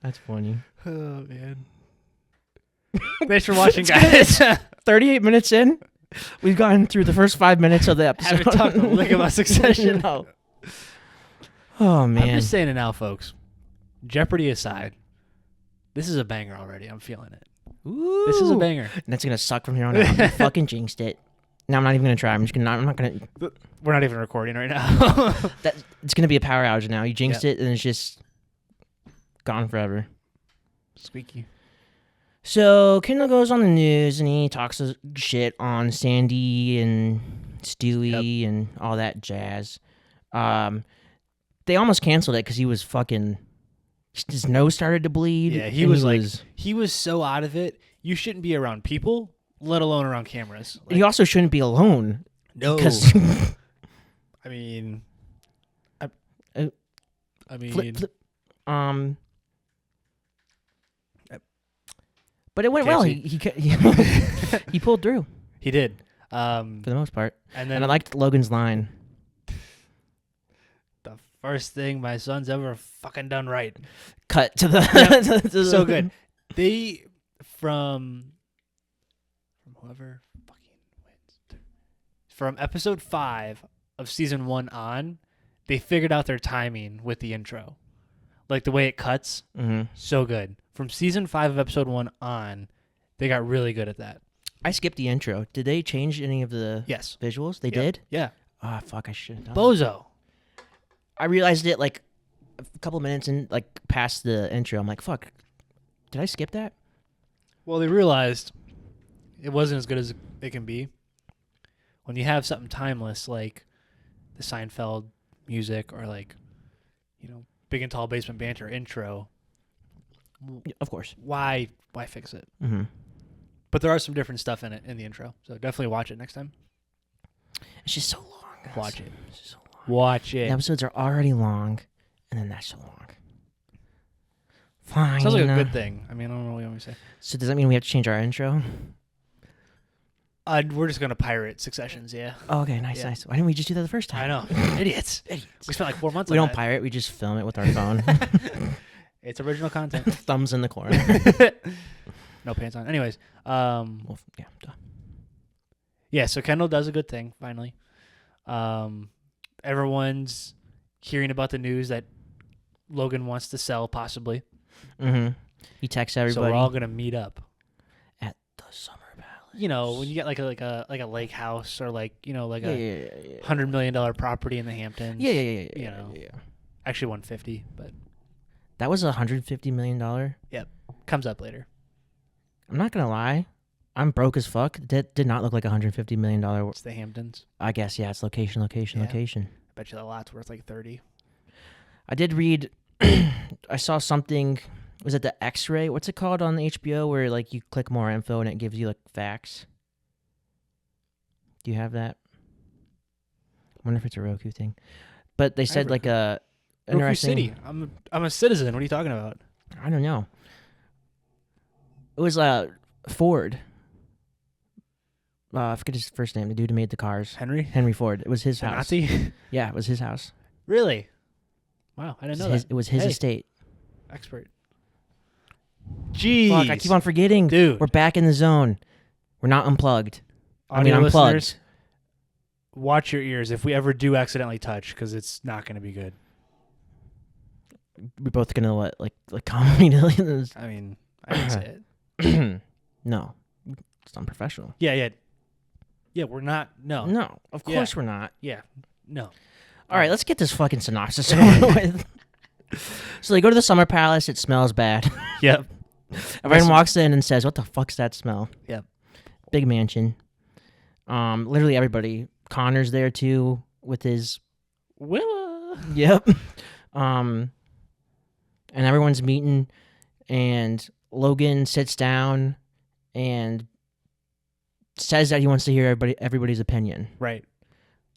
That's funny. Oh man. Thanks for watching, guys. 38 minutes in, we've gotten through the first 5 minutes of the episode. Haven't talked a lick about Succession. No. Oh man. I'm just saying it now, folks. Jeopardy aside, this is a banger already. I'm feeling it. Ooh. This is a banger. And that's gonna suck from here on out. You fucking jinxed it. No, I'm not even gonna try. I'm not gonna. We're not even recording right now. It's gonna be a power outage now. You jinxed it, and it's just gone forever. Squeaky. So Kendall goes on the news and he talks shit on Sandy and Stewie and all that jazz. They almost canceled it because he was fucking. His nose started to bleed. Yeah, he was so out of it. You shouldn't be around people, let alone around cameras. He also shouldn't be alone. No. Because I mean, flip. But it went well. He pulled through he did. for the most part. And then And I liked Logan's line. the first thing my son's ever fucking done right. Cut to the. Yep. to the So good. They from whoever fucking wins. From episode 5 of season 1 on, they figured out their timing with the intro. Like the way it cuts, so good. From season 5 of episode 1 on, they got really good at that. I skipped the intro. Did they change any of the Yes. visuals? They Yep. did? Yeah. Oh, fuck, I should have done Bozo. I realized it like a couple minutes in, like past the intro. I'm like, fuck, did I skip that? Well, they realized it wasn't as good as it can be. When you have something timeless like the Seinfeld music or like, Big and Tall Basement Banter intro, Of course. why fix it? Mm-hmm. But there are some different stuff in it in the intro, so definitely watch it next time. It's just so long. Guys. Watch it. It's just so long. Watch The it. episodes are already long, and then that's so long. Fine. Sounds like a good thing. I mean, I don't know what you want me to say. So does that mean we have to change our intro? We're just gonna pirate Successions, yeah. Oh, okay, nice, Yeah. nice. Why didn't we just do that the first time? I know, idiots. We spent like 4 months. We on don't pirate. We just film it with our phone. It's original content. Thumbs in the corner. No pants on. Anyways, Well, yeah. Duh. yeah. So Kendall does a good thing finally. Everyone's hearing about the news that Logan wants to sell, possibly. Mm-hmm. He texts So everybody we're all gonna meet up. at the Summer Palace. You know, when you get like a lake house or like like yeah, a $100 million property in the Hamptons. yeah. You know. Yeah. Actually 150, but That was $150 million. comes up later. I'm not gonna lie, I'm broke as fuck. That did not look like $150 million. It's the Hamptons. I guess it's location. Yeah. Location. I bet you the lot's worth like 30. I did read. I saw something. Was it the X-ray? What's it called on HBO where like you click more info and it gives you like facts? Do you have that? I wonder if it's a Roku thing. But they said like a Roku interesting. City. I'm a citizen. What are you talking about? I don't know. It was Ford. I forget his first name. The dude who made the cars. Henry Ford. It was his house. Nazi? Yeah, it was his house. Really? Wow, I didn't know that. It was his Hey. estate. Expert. Jeez. Fuck, I keep on forgetting. Dude. We're back in the zone. We're not unplugged. Audio unplugged. listeners, watch your ears if we ever do accidentally touch, because it's not going to be good. We're both gonna like comedy millions. I mean, I didn't say it. No, it's unprofessional. Yeah. Yeah, we're not. No. No, of Yeah. course we're not. Yeah. No. All right, let's get this fucking synopsis over with. So they go to the Summer Palace. It smells bad. Yep. Everyone walks in and says, "What the fuck's that smell?" Yep. Big mansion. Literally everybody. Connor's there too with his. Willa. Yep. And everyone's meeting, and Logan sits down and says that he wants to hear everybody's opinion. Right.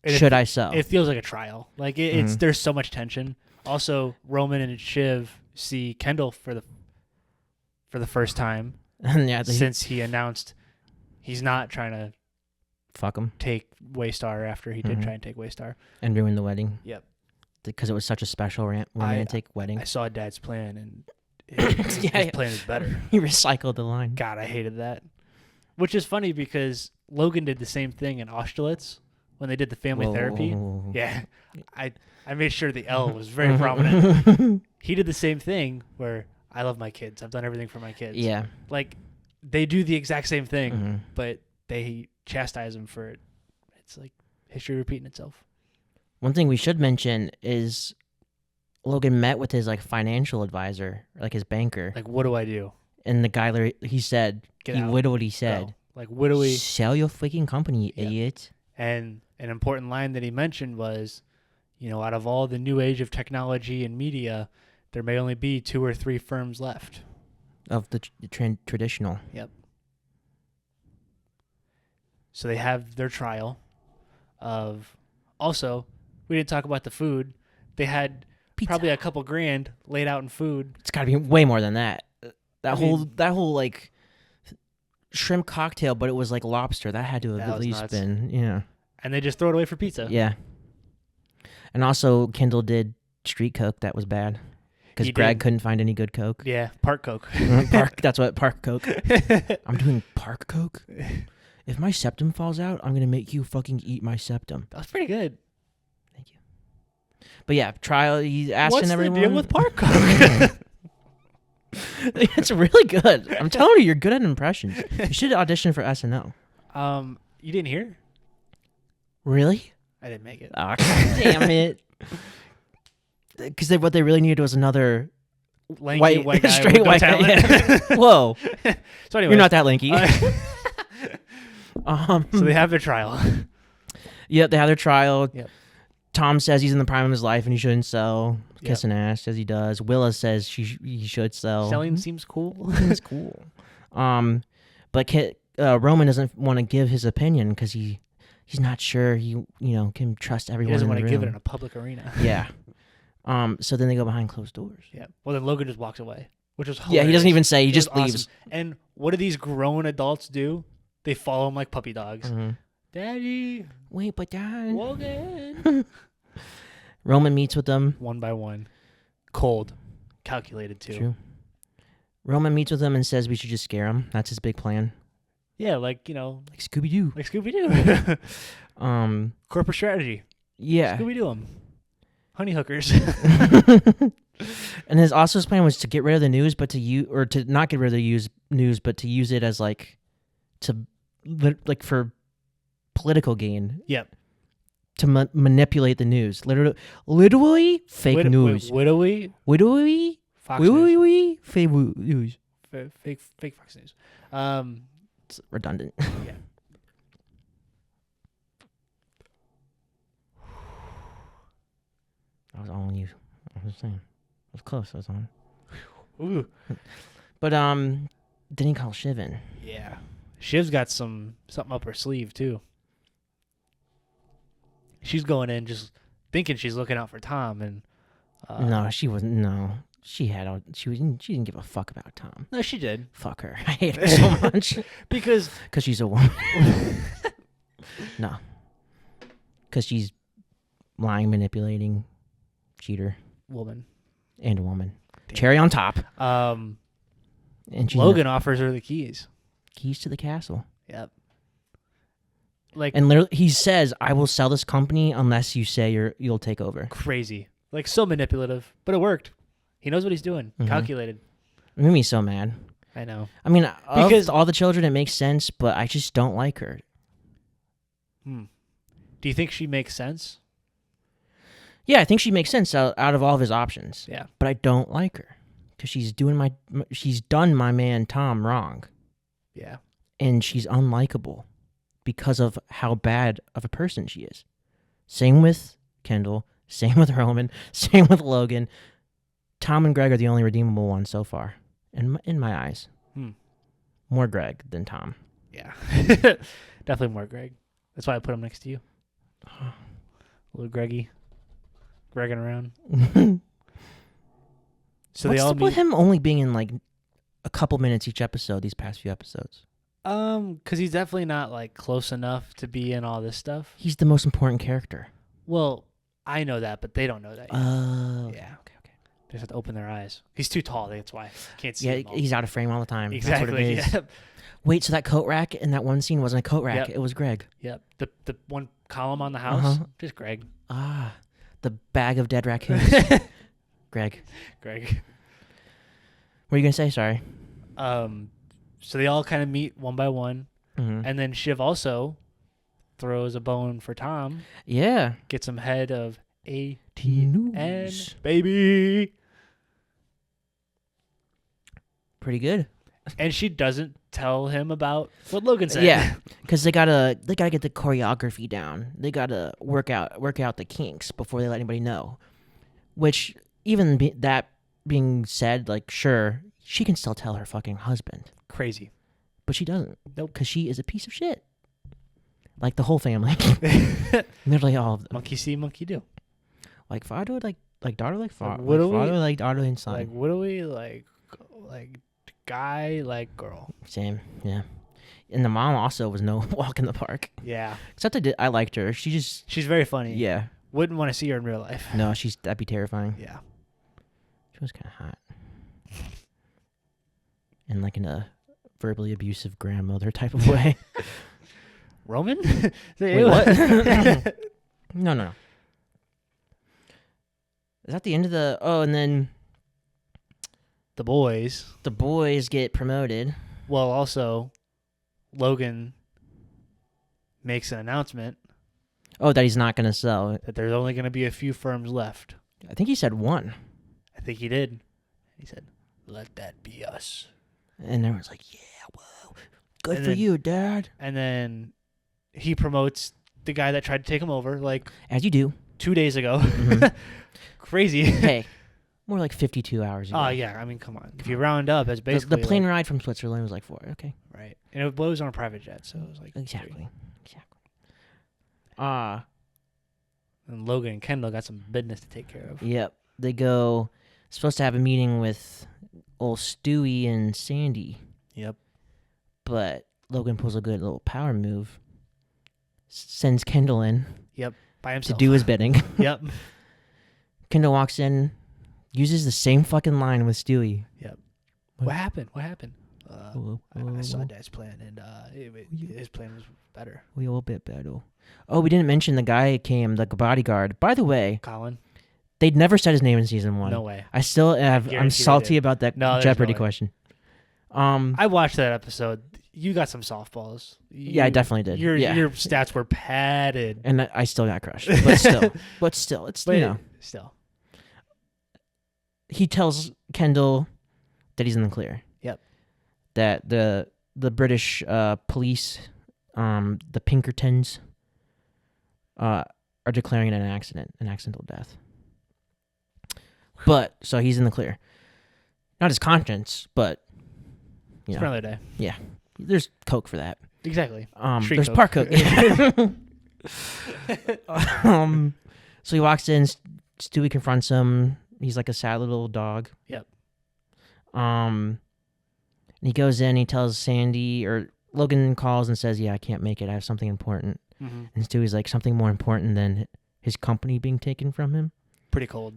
And Should I sell? It feels like a trial. Like it's there's so much tension. Also, Roman and Shiv see Kendall for the first time And yeah, since he announced he's not trying to fuck him take Waystar after he did try and take Waystar. and ruin the wedding. Yep. Because it was such a special romantic wedding. I saw Dad's plan and his plan is better. He recycled the line. God, I hated that. Which is funny because Logan did the same thing in Austerlitz when they did the family therapy. Whoa. Yeah. I made sure the L was very prominent. He did the same thing where I love my kids. I've done everything for my kids. Yeah. Like they do the exact same thing, Mhm. but they chastise him for it. It's like history repeating itself. One thing we should mention is Logan met with his like financial advisor, like his banker, Like, what do I do? and the guy he said Get he out. literally said, Go. Like, what do we? "Sell your freaking company, you Yeah. idiot." And an important line that he mentioned was, out of all the new age of technology and media, there may only be 2 or 3 firms left. Of the traditional. Yep. So they have their trial of. Also, we didn't talk about the food. They had Pizza. probably a couple grand laid out in food. It's got to be way more than that. That mean- whole like shrimp cocktail, but it was like lobster. That had to have That at was least nuts. been, yeah. And they just throw it away for pizza. Yeah. And also, Kendall did street coke. That was bad because He Greg did. couldn't find any good coke. Yeah, Park Coke. That's what park coke. I'm doing park coke. If my septum falls out, I'm gonna make you fucking eat my septum. That was pretty good. Thank you. But yeah, trial. He's asking What's everyone. the deal with Park Coke? It's really good. I'm telling you, you're good at impressions. You should audition for SNL. You didn't hear? Really? I didn't make it. Oh, damn it. Because what they really needed was another Lanky white guy straight with no white guy. talent. Yeah. Whoa, So anyway, you're not that lanky. so they have their trial. Yeah, they have their trial. Yep. Tom says he's in the prime of his life and he shouldn't sell. Yep. Kissing ass says he does. Willa says he should sell. Selling seems cool. It's cool. But Roman doesn't want to give his opinion because he's not sure he can trust He everyone. doesn't in want the to give it room. in a public arena. Yeah. So then they go behind closed doors. Yeah. Well, then Logan just walks away, which was Yeah, hilarious. he doesn't even say. He It was just leaves. awesome. And what do these grown adults do? They follow him like puppy dogs. Mhm. Daddy, Wait, but Dad. Logan. Roman meets with them. One by one. Cold. Calculated too. True. Roman meets with them and says we should just scare him. That's his big plan. Yeah, like Like Scooby Doo. Scooby Doo. Um. Corporate strategy. Yeah. Scooby Doo him. honey hookers. And his plan was to get rid of the news, but to not get rid of the news, but to use it as like for political gain. Yep. To manipulate the news, literally fake news. Widowy? Fox News. Fake news. Fake Fox News. It's redundant. Yeah. I was on you. I was saying. I was close. I was on. Ooh. But didn't he call Shiv in? Yeah. Shiv's got something up her sleeve too. She's going in just thinking she's looking out for Tom, and no, she wasn't. No, she didn't give a fuck about Tom. No, she did. Fuck her. I hate her so much because she's a woman. No, because she's lying, manipulating, cheater, woman and a woman. Damn. Cherry on top. And Logan offers her the keys to the castle. Yep. Like, and literally, he says, "I will sell this company unless you say you'll take over." Crazy, like so manipulative, but it worked. He knows what he's doing. Mm-hmm. Calculated. It made me so mad. I know. I mean, because of all the children, it makes sense, but I just don't like her. Do you think she makes sense? Yeah, I think she makes sense out of all of his options. Yeah, but I don't like her because she's done my man Tom wrong. Yeah, and she's unlikable because of how bad of a person she is. Same with Kendall, same with Roman, same with Logan. Tom and Greg are the only redeemable ones so far, in my eyes. More Greg than Tom. Yeah, definitely more Greg. That's why I put him next to you. Little Greggy, Gregging around. So What's they all up with him only being in like a couple minutes each episode? These past few episodes. Because he's definitely not like close enough to be in all this stuff. He's the most important character. Well, I know that, but they don't know that yet. Yeah. Okay. They just have to open their eyes. He's too tall. That's why. Can't see him all. He's out of frame all the time. Exactly. That's what it is. Yep. Wait, so that coat rack in that one scene wasn't a coat rack. Yep. It was Greg. Yep. The one column on the house, just Greg. Ah, the bag of dead raccoons. Greg. What are you going to say? Sorry. So they all kind of meet one by one. Mm-hmm. And then Shiv also throws a bone for Tom. Yeah. Gets him head of ATN, News. baby. Pretty good. And she doesn't tell him about what Logan said. Yeah, because they gotta get the choreography down. They gotta work out the kinks before they let anybody know. Which, even that being said, like, sure, she can still tell her fucking husband. Crazy. But she doesn't. Nope. Because she is a piece of shit. Like the whole family. Literally all of them. Monkey see, monkey do. Like father, like daughter, like father. What do like father, like daughter, and son. Like, what do we like guy, like girl? Same, yeah. And the mom also was no walk in the park. Yeah. Except I liked her. She's very funny. Yeah. Wouldn't want to see her in real life. No, that'd be terrifying. Yeah. She was kind of hot. And like in a verbally abusive grandmother type of way. Roman? Wait, what? No. Is that the end of the... Oh, and then... The boys get promoted. Well, also, Logan makes an announcement. Oh, that he's not going to sell it. That there's only going to be a few firms left. I think he said one. I think he did. He said, "Let that be us." And everyone's like, "Yeah, whoa, good for you, Dad." And then he promotes the guy that tried to take him over, like as you do, 2 days ago. Mm-hmm. Crazy. Hey, more like 52 hours ago. Oh yeah, I mean, come on. If you round up, it's basically the plane ride from Switzerland was like 4. Okay, right. And it was on a private jet, so it was like exactly. And Logan and Kendall got some business to take care of. Yep, they go. Supposed to have a meeting with old Stewie and Sandy. Yep. But Logan pulls a good little power move. Sends Kendall in. Yep. By himself. To do his bidding. Yep. Kendall walks in, uses the same fucking line with Stewie. Yep. What happened? I saw whoa. Dad's plan, and his plan was better. We all bit better. Oh, we didn't mention the guy came, the bodyguard. By the way, Colin. They'd never said his name in season 1. No way. I still have. I'm guarantee they salty did. about that No, there's Jeopardy no way. question. I watched that episode. You got some softballs. Yeah, I definitely did. Your Yeah. your stats were padded. And I still got crushed. But still, it's Still. He tells Kendall that he's in the clear. Yep. That the British police, the Pinkertons, are declaring it an accidental death. But so he's in the clear. Not his conscience, but It's for another day. yeah, there's coke for that. Exactly. Street There's coke. park coke. So he walks in. Stewie confronts him. He's like a sad little dog. Yep. And he goes in. He tells Sandy, or Logan calls and says, "Yeah, I can't make it. I have something important." Mm-hmm. And Stewie's like, "Something more important than his company being taken from him." Pretty cold.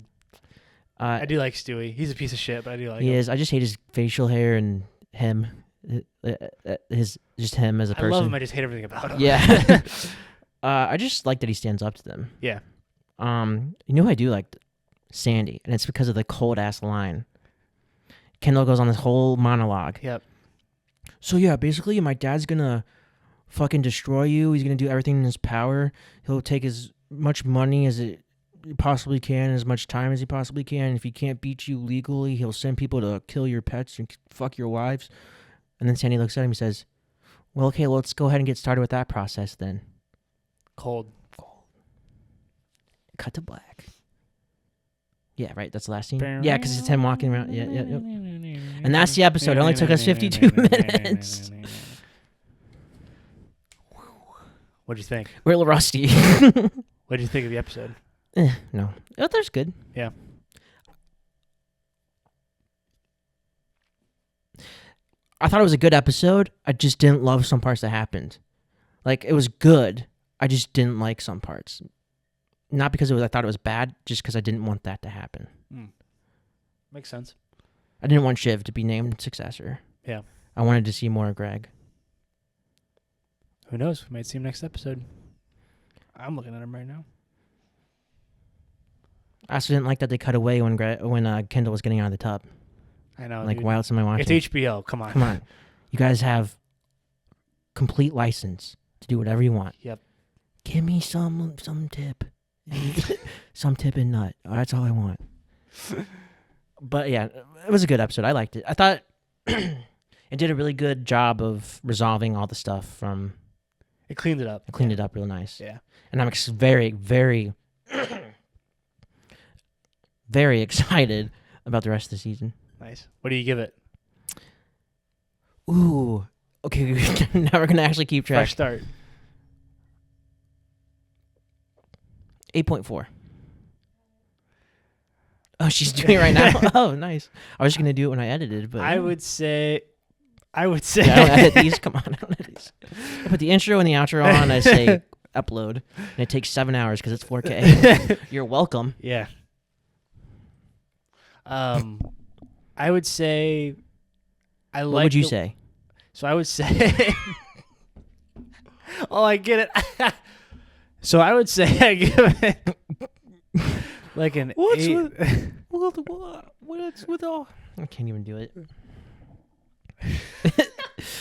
I do like Stewie. He's a piece of shit, but I do like He him. is. I just hate his facial hair and him. His just him as a person. I love him. I just hate everything about him. Yeah. I just like that he stands up to them. Yeah. You know who I do like? Sandy, and it's because of the cold ass line. Kendall goes on this whole monologue. Yep. So yeah, basically, my dad's gonna fucking destroy you. He's gonna do everything in his power. He'll take as much money as it possibly can, as much time as he possibly can. If he can't beat you legally, he'll send people to kill your pets and fuck your wives. And then Sandy looks at him and says, "Well, okay, let's go ahead and get started with that process then." Cold. Cut to black. Yeah, right. That's the last scene. Yeah, because it's him walking around. Yeah. And that's the episode. It only took us 52 minutes. What'd you think? We're a little rusty. What'd you think of the episode? No. Oh, that's good. Yeah. I thought it was a good episode. I just didn't love some parts that happened. Like, it was good. I just didn't like some parts. Not because I thought it was bad, just because I didn't want that to happen. Makes sense. I didn't want Shiv to be named successor. Yeah. I wanted to see more of Greg. Who knows? We might see him next episode. I'm looking at him right now. I also didn't like that they cut away when Kendall was getting out of the tub. I know. Like, dude. why else am I watching? It's HBO. Come on. Come on. You guys have complete license to do whatever you want. Yep. Give me some tip. Some tip and nut. That's all I want. But yeah, it was a good episode. I liked it. I thought it did a really good job of resolving all the stuff from... It cleaned it up. It cleaned it up real nice. Yeah. And I'm very, very, very excited about the rest of the season. Nice. What do you give it? Ooh. Okay, now we're going to actually keep track. Fresh start. 8.4. Oh, she's doing it right now? Oh, nice. I was just going to do it when I edited, but... I would say... Yeah, I don't edit these. Come on, I don't edit these. I put the intro and the outro on, I say upload, and it takes 7 hours because it's 4K. You're welcome. Yeah. I would say... What would you say? So I would say... Oh, I get it. So I would say I give it like an What's 8. What's with all? I can't even do it.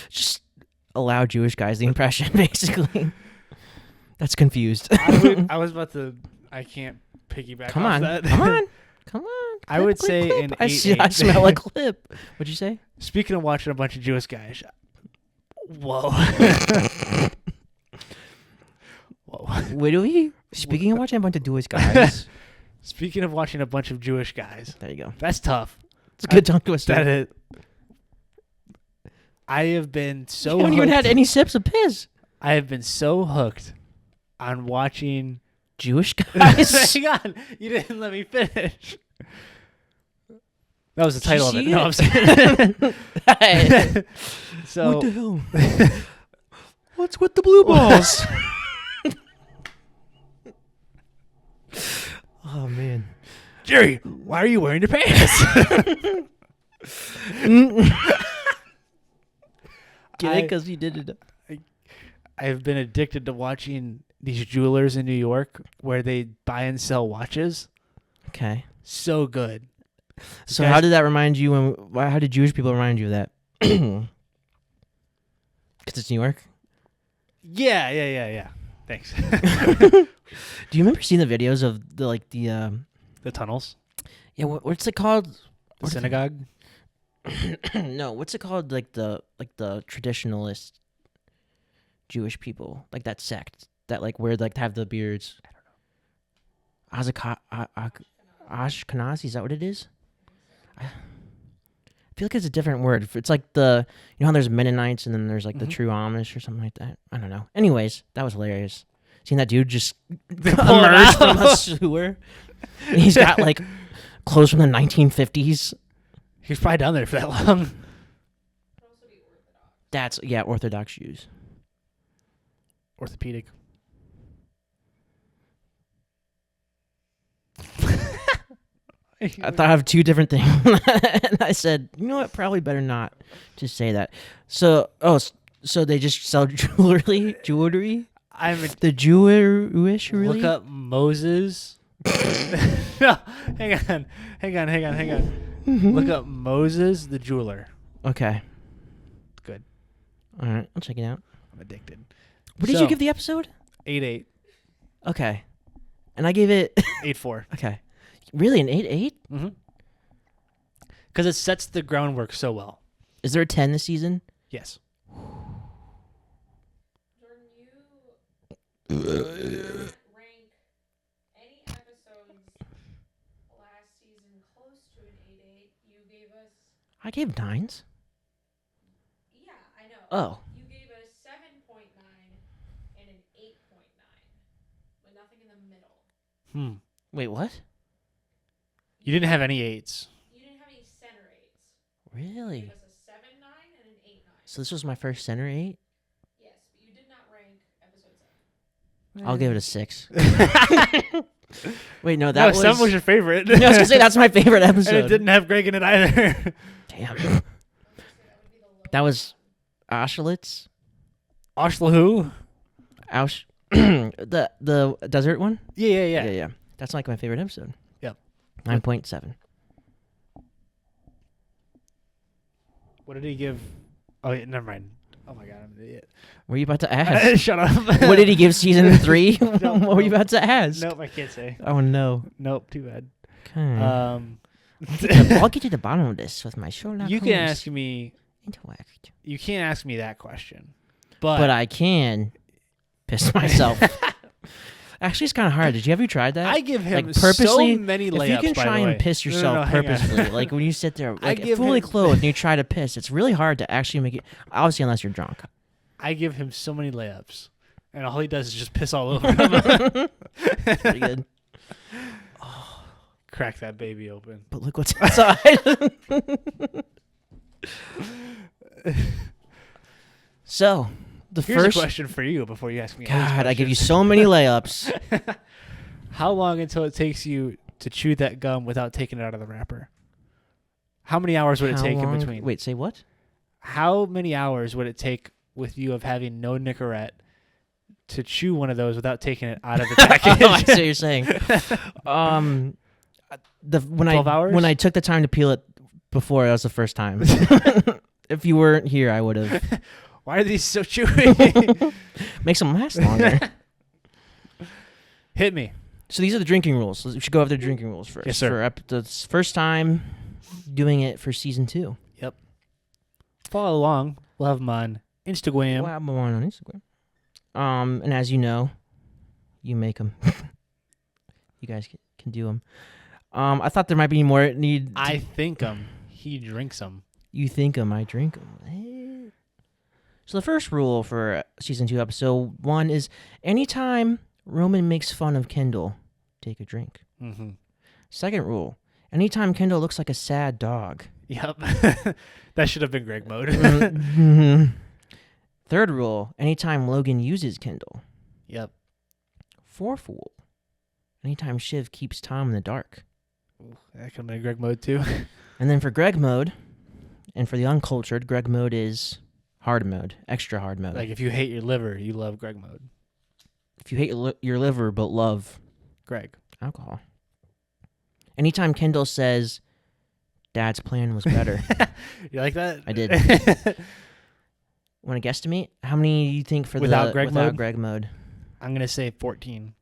Just allow Jewish guys the impression, basically. That's confused. I was about to. I can't piggyback. Come off on, that. come on. I would say clip. an I 8. I smell a clip. What'd you say? Speaking of watching a bunch of Jewish guys, whoa, whoa. Wait, do we? Speaking of watching a bunch of Jewish guys. Speaking of watching a bunch of Jewish guys, There you go. that's tough. It's a good tongue twister. That is. I have been so. You haven't even had any sips of piss. I have been so hooked on watching Jewish guys. Hang on, you didn't let me finish. That was the Did you title of it. see No, it? I'm saying. Hey, So what the hell? What's with the blue balls? Oh man, Jerry, why are you wearing your pants? get it? Because you did it. I've been addicted to watching these jewelers in New York where they buy and sell watches. Okay. So good. So Guys- how did that remind you? How did Jewish people remind you of that? Because it's New York. Yeah. Thanks. Do you remember seeing the videos of the The tunnels. yeah? What's it called? The synagogue. No, what's it called? Like the traditionalist Jewish people, like that sect that wear have the beards. I don't know. Ashkenazi, is that what it is? I feel like it's a different word. It's like how there's Mennonites and then there's the true Amish or something like that. I don't know. Anyways, that was hilarious. Seeing that dude just emerge from a sewer. And he's got clothes from the 1950s. He was probably down there for that long. That's Orthodox Jews. Orthopedic. I thought of two different things, and I said, you know what? Probably better not to say that. So they just sell jewelry. The Jewish really. Look up Moses. No, hang on. Look up Moses the jeweler. Okay. Good. All right, I'll check it out. I'm addicted. What did you give the episode? 8.8. Okay, and I gave it 8.4. Okay, really an 8.8? Mm-hmm. Because it sets the groundwork so well. Is there a 10 this season? Yes. Jordan, you rank any episodes last season close to an 8.8. You gave us. I gave 9s. Yeah, I know. Oh. You gave us 7.9 and an 8.9, with nothing in the middle. Wait, what? You didn't have any 8s. You didn't have any center 8s. You Really? gave us a 7.9 and an 8.9. So this was my first center 8? Yes, but you did not rank episode 7. I'll give it a 6. Wait, no, No, 7 was your favorite. No, I was gonna say that's my favorite And episode. it didn't have Greg in it either. Damn. So that would be the low. That was Auschwitz. Oshlahu? The desert one? Yeah. That's my favorite episode. Yep. 9.7. What did he give? Oh, yeah, never mind. Oh my god, I'm an idiot. Were you about to ask? Shut up. What did he give season 3? No, What were you no. about to ask? Nope, I can't say. Oh no. Nope, too bad. Okay. I'll get to the bottom of this with my Sherlock You can Holmes ask me. intellect. You can't ask me that question. But I can piss myself. Actually, it's kind of hard. Did you ever tried that? I give him purposely, so many layups. if you can by try the way. and piss No, yourself hang on. purposely, like when you sit there, I like give fully him- clothed and you try to piss, it's really hard to actually make it. Obviously, unless you're drunk. I give him so many layups, and all he does is just piss all over them. Pretty good. Crack that baby open. But look what's inside. So, the Here's first a question for you before you ask me. God, I give you so many layups. How long until it takes you to chew that gum without taking it out of the wrapper? How many hours would it How take long- in between? Wait, say what? How many hours would it take with you of having no Nicorette to chew one of those without taking it out of the package? Oh, I see what you're saying. When 12 hours? I took the time to peel it before, that was the first time. If you weren't here, I would have. Why are these so chewy? Makes them last longer. Hit me. So these are the drinking rules. We should go over the drinking rules first. Yes, sir. For the first time doing it for season 2. Follow along. We'll have them on Instagram. Well, I'm on Instagram. And as you know, you make them. You guys can do them. I thought there might be more need. I think them. He drinks them. You think them, I drink them. So the first rule for season 2, episode 1 is anytime Roman makes fun of Kendall, take a drink. Mm-hmm. Second rule, anytime Kendall looks like a sad dog. Yep. That should have been Greg mode. Mhm. Third rule, anytime Logan uses Kendall. Yep. Fourth rule, anytime Shiv keeps Tom in the dark. Ooh, that could have been Greg mode too. And then for Greg mode, and for the uncultured, Greg mode is hard mode, extra hard mode. Like if you hate your liver, you love Greg mode. If you hate your liver but love Greg. alcohol. Anytime Kendall says, Dad's plan was better. You like that? I did. Want to guesstimate? How many do you think for Without the Greg without mode? Greg mode? I'm gonna say 14.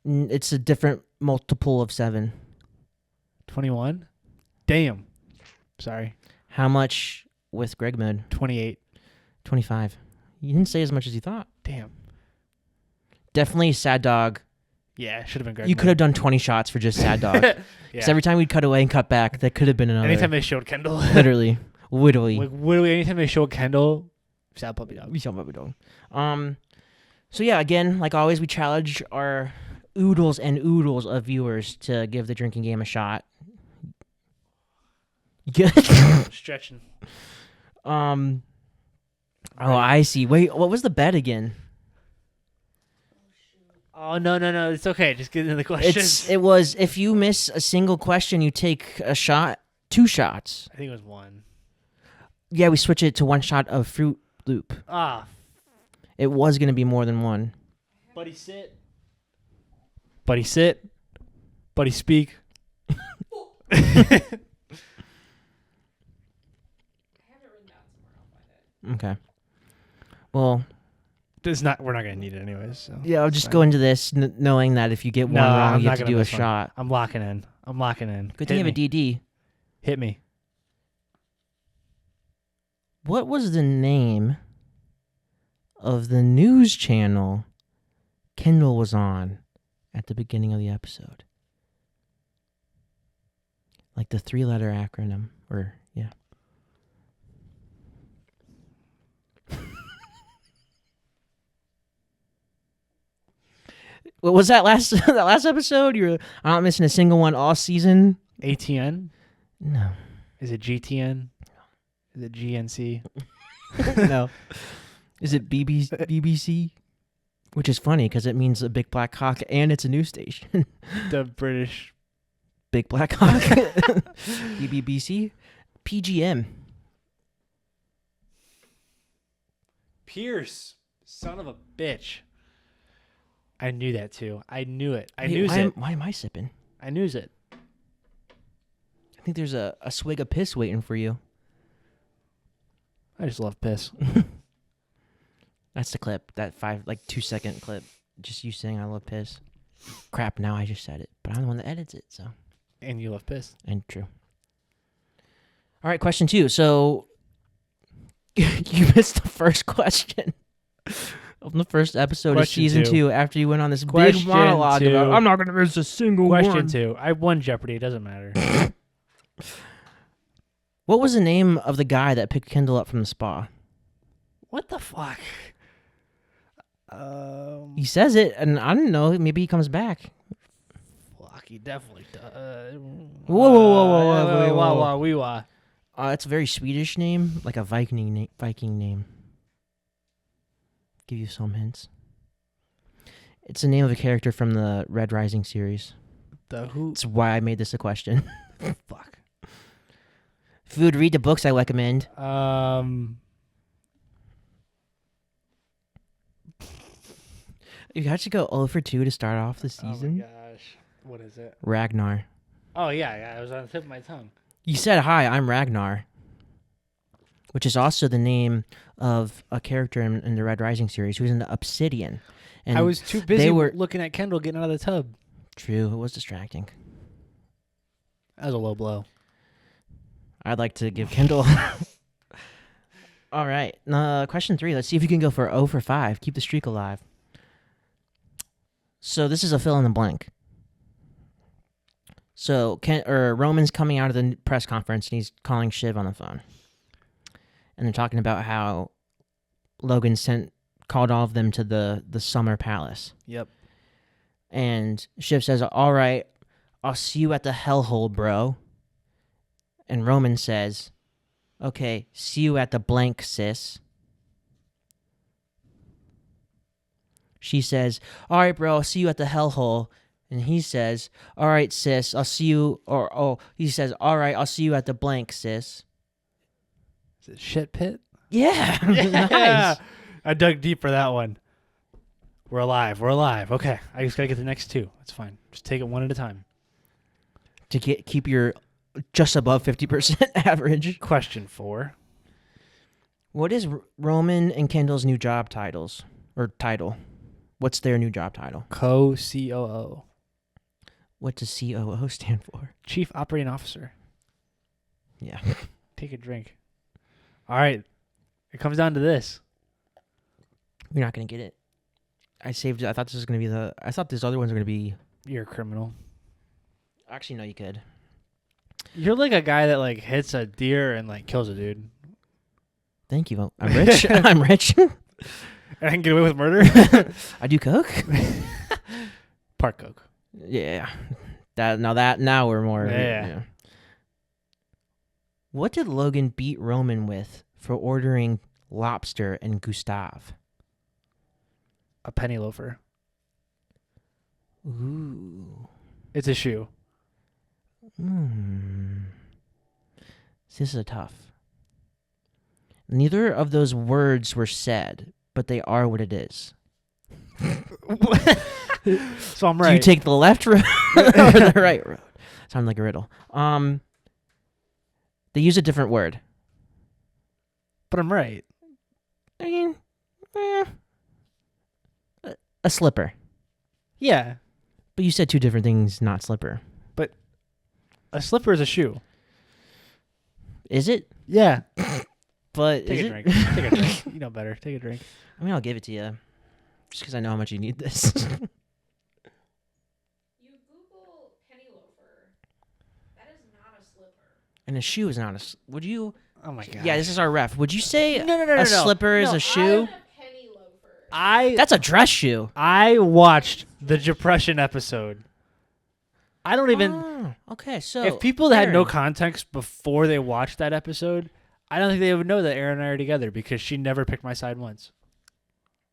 It's a different multiple of 7. 21. Damn. Sorry. How much with Greg mode? 28. 25. You didn't say as much as you thought. Damn. Definitely Sad Dog. Yeah, it should have been Greg. You could have done 20 shots for just Sad Dog. Because Yeah. every time we'd cut away and cut back, that could have been another. Anytime they showed Kendall. Literally. Like, literally anytime they showed Kendall, sad puppy dog. We saw what we doing. So yeah, again, like always, we challenge our oodles and oodles of viewers to give the drinking game a shot. Stretching. Oh, I see. Wait, what was the bet again? Oh, no. It's okay. Just get into the questions. It was if you miss a single question, you take a shot, 2 shots. I think it was 1. Yeah, we switch it to 1 shot of Fruit Loop. Ah. It was going to be more than 1. Buddy, sit. Buddy, sit. Buddy, speak. I have it written down somewhere. I'll find it. Okay. Well, We're not going to need it anyways. So. yeah, I'll just go into this knowing that if you get one No, wrong, I'm you not have to gonna do a miss one. shot. I'm locking in. Good thing you have a DD. Hit me. What was the name of the news channel Kendall was on at the beginning of the episode? Like the 3-letter acronym, or yeah. What was that last episode? I'm not missing a single one all season. ATN? No. Is it GTN? Is it GNC? No. Is it BBC? Which is funny because it means a big black cock and it's a news station. The British. Big black cock. BBC. PGM. Pierce. Son of a bitch. I knew that too. I knew it. I Wait, knew it. why am I sipping? I knew it. I think there's a swig of piss waiting for you. I just love piss. That's the clip. That 2-second clip. Just you saying I love piss. Crap, now I just said it. But I'm the one that edits it, so. And you love piss. And true. All right, question 2. So, you missed the first question of the first episode Question of season 2. 2 after you went on this Question big monologue 2. about, I'm not going to miss a single Question one. 2. I won Jeopardy. It doesn't matter. What was the name of the guy that picked Kendall up from the spa? What the fuck? He says it, and I don't know. Maybe he comes back. Fuck, he definitely does. Whoa. Wee wah. It's a very Swedish name, like a Viking name. Give you some hints. It's the name of a character from the Red Rising series. The who? That's why I made this a question. Fuck. If you would read the books I recommend. You got to go 0 for 2 to start off the season. Oh my gosh. What is it? Ragnar. Oh, yeah. It was on the tip of my tongue. You said, hi, I'm Ragnar. Which is also the name of a character in the Red Rising series who's in the Obsidian. And I was too busy looking at Kendall getting out of the tub. True, it was distracting. That was a low blow. I'd like to give Kendall... All right. Question 3. Let's see if you can go for 0 for 5. Keep the streak alive. So this is a fill in the blank. So Roman's coming out of the press conference and he's calling Shiv on the phone. And they're talking about how Logan called all of them to the Summer Palace. Yep. And Shiv says, all right, I'll see you at the hellhole, bro. And Roman says, okay, see you at the blank, sis. She says, all right, bro, I'll see you at the hellhole. And he says, all right, sis, I'll see you, he says, all right, I'll see you at the blank, sis. Is it shit pit? Yeah. Yeah. Nice. I dug deep for that one. We're alive. We're alive. Okay. I just got to get the next two. That's fine. Just take it one at a time. To keep your just above 50% average. Question 4. What is Roman and Kendall's new job titles? Or title? What's their new job title? Co-COO. What does COO stand for? Chief Operating Officer. Yeah. Take a drink. All right. It comes down to this. You're not going to get it. I saved it. I thought this was going to be I thought these other ones were going to be... You're a criminal. Actually, no, you could. You're like a guy that like hits a deer and like kills a dude. Thank you. I'm rich. I'm rich. And I can get away with murder? I do coke. Part coke. Yeah. Now we're more... Yeah. What did Logan beat Roman with for ordering lobster and Gustav? A penny loafer. Ooh. It's a shoe. This is tough. Neither of those words were said, but they are what it is. So I'm right. Do you take the left road or the right road? Sounds like a riddle. They use a different word. But I'm right. I mean, a slipper. Yeah. But you said two different things, not slipper. A slipper is a shoe. Is it? Yeah. But Take is a it? drink. Take a drink. You know better. Take a drink. I mean, I'll give it to you. Just because I know how much you need this. You Google penny loafer. That is not a slipper. And a shoe is not would you... Oh my god. Yeah, this is our ref. Would you say No. a slipper is No, a shoe? I'm a penny loafer. That's a dress shoe. I watched the depression episode. I don't even... Oh, okay, so... if people that had no Aaron. context before they watched that episode, I don't think they would know that Aaron and I are together because she never picked my side once.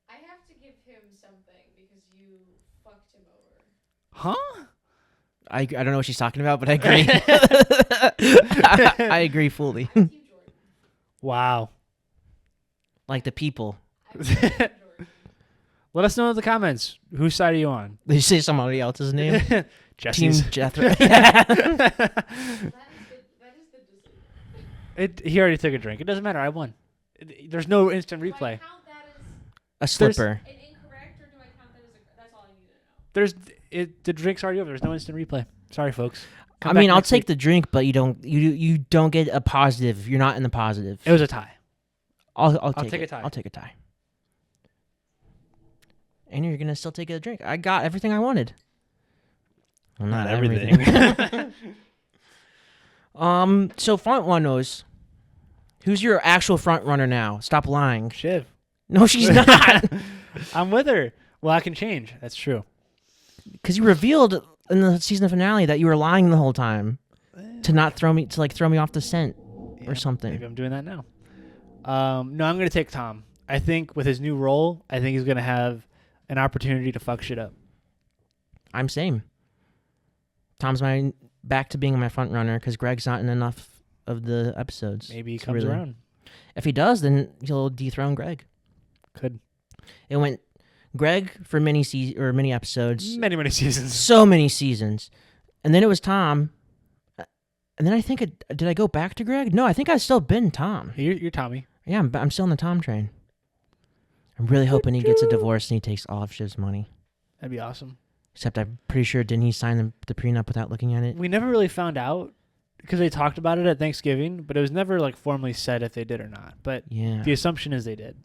I have to give him something because you fucked him over. Huh? I don't know what she's talking about, but I agree. I agree fully. Team Jordan. Wow. Like the people. Let us know in the comments. Whose side are you on? They say somebody else's name. Team Jesse's. Jethro. That is the decision. He already took a drink. It doesn't matter. I won. There's no instant Do I replay. count that A as slipper. an incorrect, or do I count that as that's all I need to know? The drink's already over. There's no instant replay. Sorry, folks. I mean, I'll take the drink, but you don't get a positive. You're not in the positive. It was a tie. I'll take take a it. tie. I'll take a tie. And you're gonna still take a drink. I got everything I wanted. Well, not everything. So front runners. Who's your actual front runner now? Stop lying. Shiv. No, she's not. I'm with her. Well, I can change. That's true. Because you revealed in the season finale that you were lying the whole time to throw me off the scent or something. Maybe I'm doing that now. No, I'm gonna take Tom. I think with his new role, I think he's gonna have an opportunity to fuck shit up. I'm same. Tom's back to being my front runner because Greg's not in enough of the episodes. Maybe he So comes really- around. If he does, then he'll dethrone Greg. Could. It went Greg for many episodes, Many seasons. so many seasons, and then it was Tom, and then I think did I go back to Greg? No, I think I still been Tom. You're Tommy. Yeah, I'm still on the Tom train. I'm really hoping he gets a divorce and he takes all of Shiv's money. That'd be awesome. Except I'm pretty sure didn't he sign the prenup without looking at it? We never really found out because they talked about it at Thanksgiving, but it was never like formally said if they did or not. But Yeah, the assumption is they did.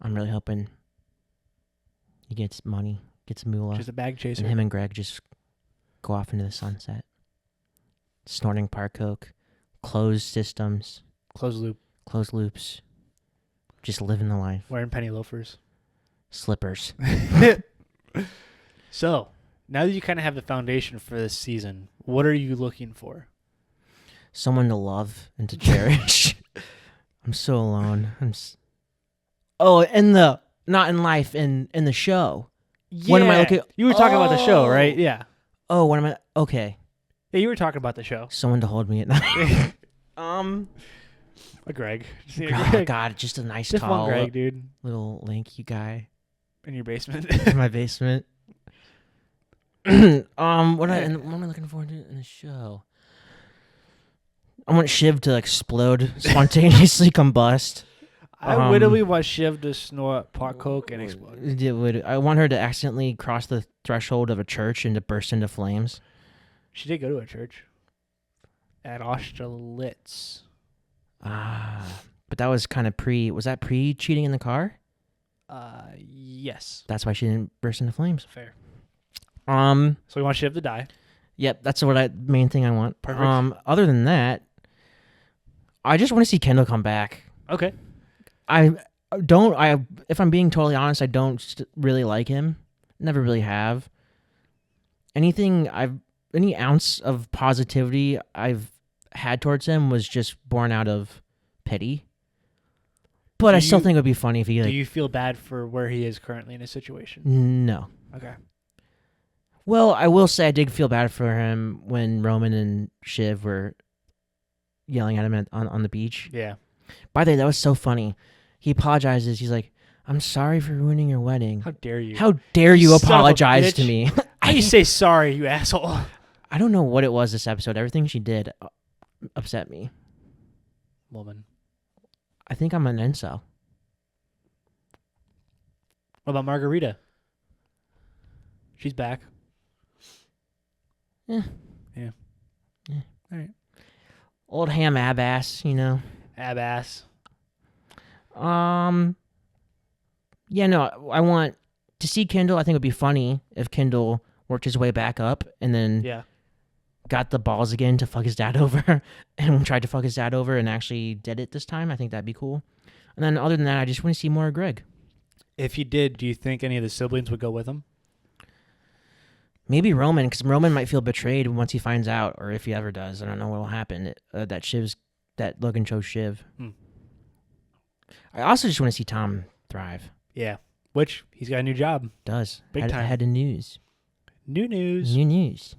I'm really hoping he gets money, gets moolah, Just a bag chaser. and him and Greg just go off into the sunset, snorting park coke, closed systems, Closed loop. closed loops, just living the life. Wearing penny loafers. Slippers. So, now that you kind of have the foundation for this season, what are you looking for? Someone to love and to cherish. I'm so alone. Oh, not in life, in the show. What am I looking? You were talking about the show, right? Oh. Yeah. Oh, what am I? Okay. Yeah, you were talking about the show. Someone to hold me at night. A Greg. Just need a Oh Greg. God, just a nice Just tall one Greg, dude, little lanky guy in your basement. in my basement. What am I looking forward to in the show? I want Shiv to explode, spontaneously combust. I wittily want Shiv to snort pot coke and explode. I want her to accidentally cross the threshold of a church and to burst into flames. She did go to a church at Austerlitz. But that was kind of was that pre cheating in the car? Yes. That's why she didn't burst into flames. Fair. So we want Shiv to die. Yep, that's main thing I want. Perfect. Other than that, I just want to see Kendall come back. Okay. If I'm being totally honest, I don't really like him. Never really have. Any ounce of positivity I've had towards him was just born out of pity. But I still think it would be funny if he do you feel bad for where he is currently in his situation? No. Okay. Well, I will say I did feel bad for him when Roman and Shiv were yelling at him on the beach. Yeah. By the way, that was so funny. He apologizes. He's like, "I'm sorry for ruining your wedding. How dare you? How dare you Son of a apologize to bitch. me?" How do you say sorry, you asshole? I don't know what it was this episode. Everything she did upset me. Woman. I think I'm an incel. What about Margarita? She's back. Yeah. Yeah. Yeah. All right. Old ham ab ass, you know. Ab ass. Yeah, no, I want to see Kendall. I think it would be funny if Kendall worked his way back up and then Yeah. got the balls again to fuck his dad over and tried to fuck his dad over and actually did it this time. I think that'd be cool. And then other than that, I just want to see more of Greg. If he did, do you think any of the siblings would go with him? Maybe Roman, because Roman might feel betrayed once he finds out, or if he ever does. I don't know what will happen. That Logan chose Shiv. I also just want to see Tom thrive. Yeah. Which, he's got a new job. Does. Big time. Head of news. New news. New news.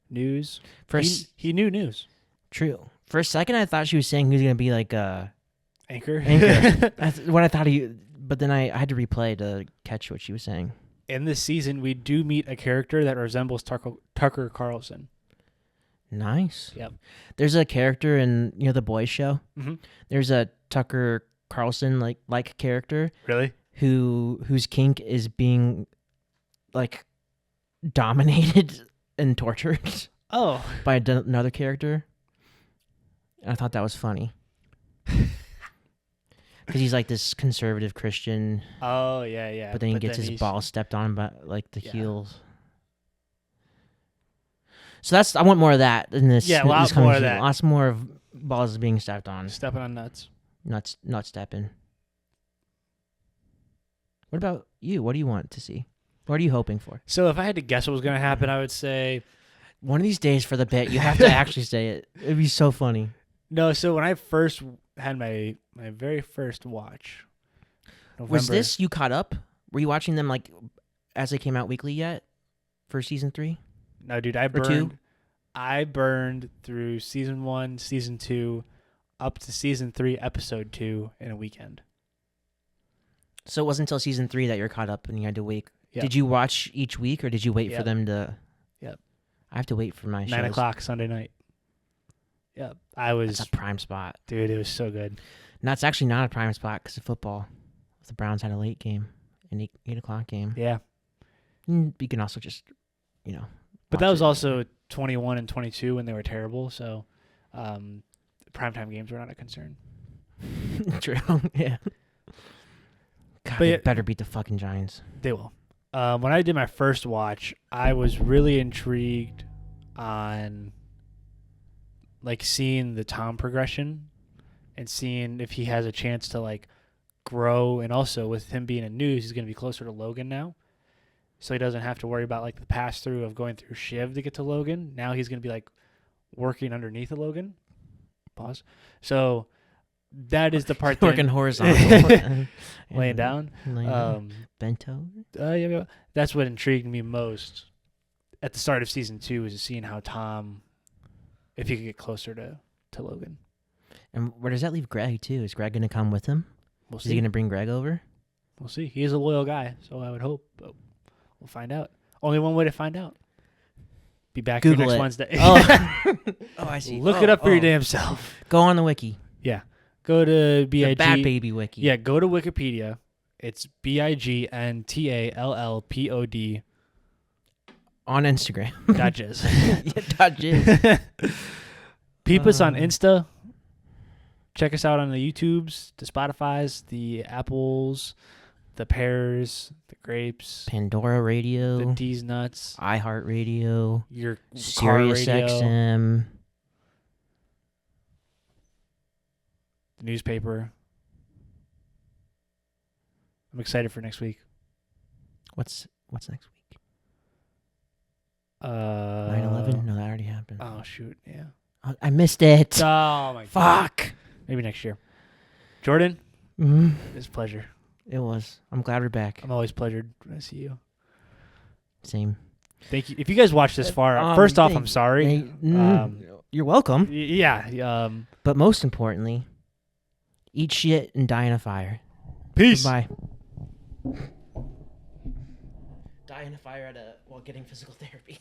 News. First, He knew news. true. For a second, I thought she was saying he was going to be like Anchor. That's what I thought but then I had to replay to catch what she was saying. In this season, we do meet a character that resembles Tucker Carlson. Nice. Yep. There's a character in the Boys show. Mm-hmm. There's a Tucker Carlson like character Really? whose kink is being like dominated and tortured Oh. by another character. And I thought that was funny. Because he's like this conservative Christian, Oh, yeah, yeah. but then he gets his balls stepped on by like the Yeah. heels. So I want more of that in this. Yeah, this lots coming more of season. that. Lots more of balls being stepped on. Stepping on nuts. Not stepping. What about you? What do you want to see? What are you hoping for? So if I had to guess what was going to happen, I would say... One of these days for the bit, you have to actually say it. It'd be so funny. No, so when I first had my very first watch... Was this you caught up? Were you watching them like as they came out weekly yet for season 3? No, dude, I burned through season 1, season 2, up to season 3, episode 2 in a weekend. So it wasn't until season 3 that you're caught up and you had to wait. Yep. Did you watch each week or did you wait for Yep. them to? Yep. I have to wait for my 9 shows. o'clock Sunday night. Yep. That's a prime spot. Dude, it was so good. No, it's actually not a prime spot because of football. The Browns had a late game, an 8 o'clock game. Yeah. You can also just, But watch that was it. also 21 and 22 when they were terrible, so primetime games were not a concern. True. Yeah. God, But they yeah- better beat the fucking Giants. They will. When I did my first watch, I was really intrigued on like seeing the Tom progression and seeing if he has a chance to like grow, and also with him being in news, he's going to be closer to Logan now. So he doesn't have to worry about like the pass through of going through Shiv to get to Logan. Now he's going to be like working underneath a Logan. Pause. So that is the part that Working horizontal. and laying down. Bent over. Yeah, that's what intrigued me most at the start of season 2 is seeing how Tom, if he could get closer to Logan. And where does that leave Greg too? Is Greg gonna come with him? We'll Is he see. gonna bring Greg over? We'll see. He is a loyal guy, so I would hope. But we'll find out. Only one way to find out. Be back here Google next it. Wednesday. Oh, oh, I see. Look it up for your damn self. Go on the wiki. Yeah. Go to The BIG. Bat Baby wiki. Yeah, go to Wikipedia. It's BIGNTALLPOD. On Instagram. Dodges. Yeah, Dodges. Peep us on Insta. Check us out on the YouTubes, the Spotifys, the Apples, the pears, the grapes, Pandora Radio. the D's nuts, iHeartRadio. your car Sirius radio, XM. the newspaper. I'm excited for next week. What's next week? 9/11. 9/11? No, that already happened. Oh shoot, yeah. Oh, I missed it. Oh my god. Fuck. Maybe next year. Jordan, Mm, it's a pleasure. it was. I'm glad we're back. I'm always pleasured when I see you. Same. Thank you. If you guys watched this far, first off, I'm sorry. You're welcome. Yeah. But most importantly, eat shit and die in a fire. Peace. Bye. Die in a fire while getting physical therapy.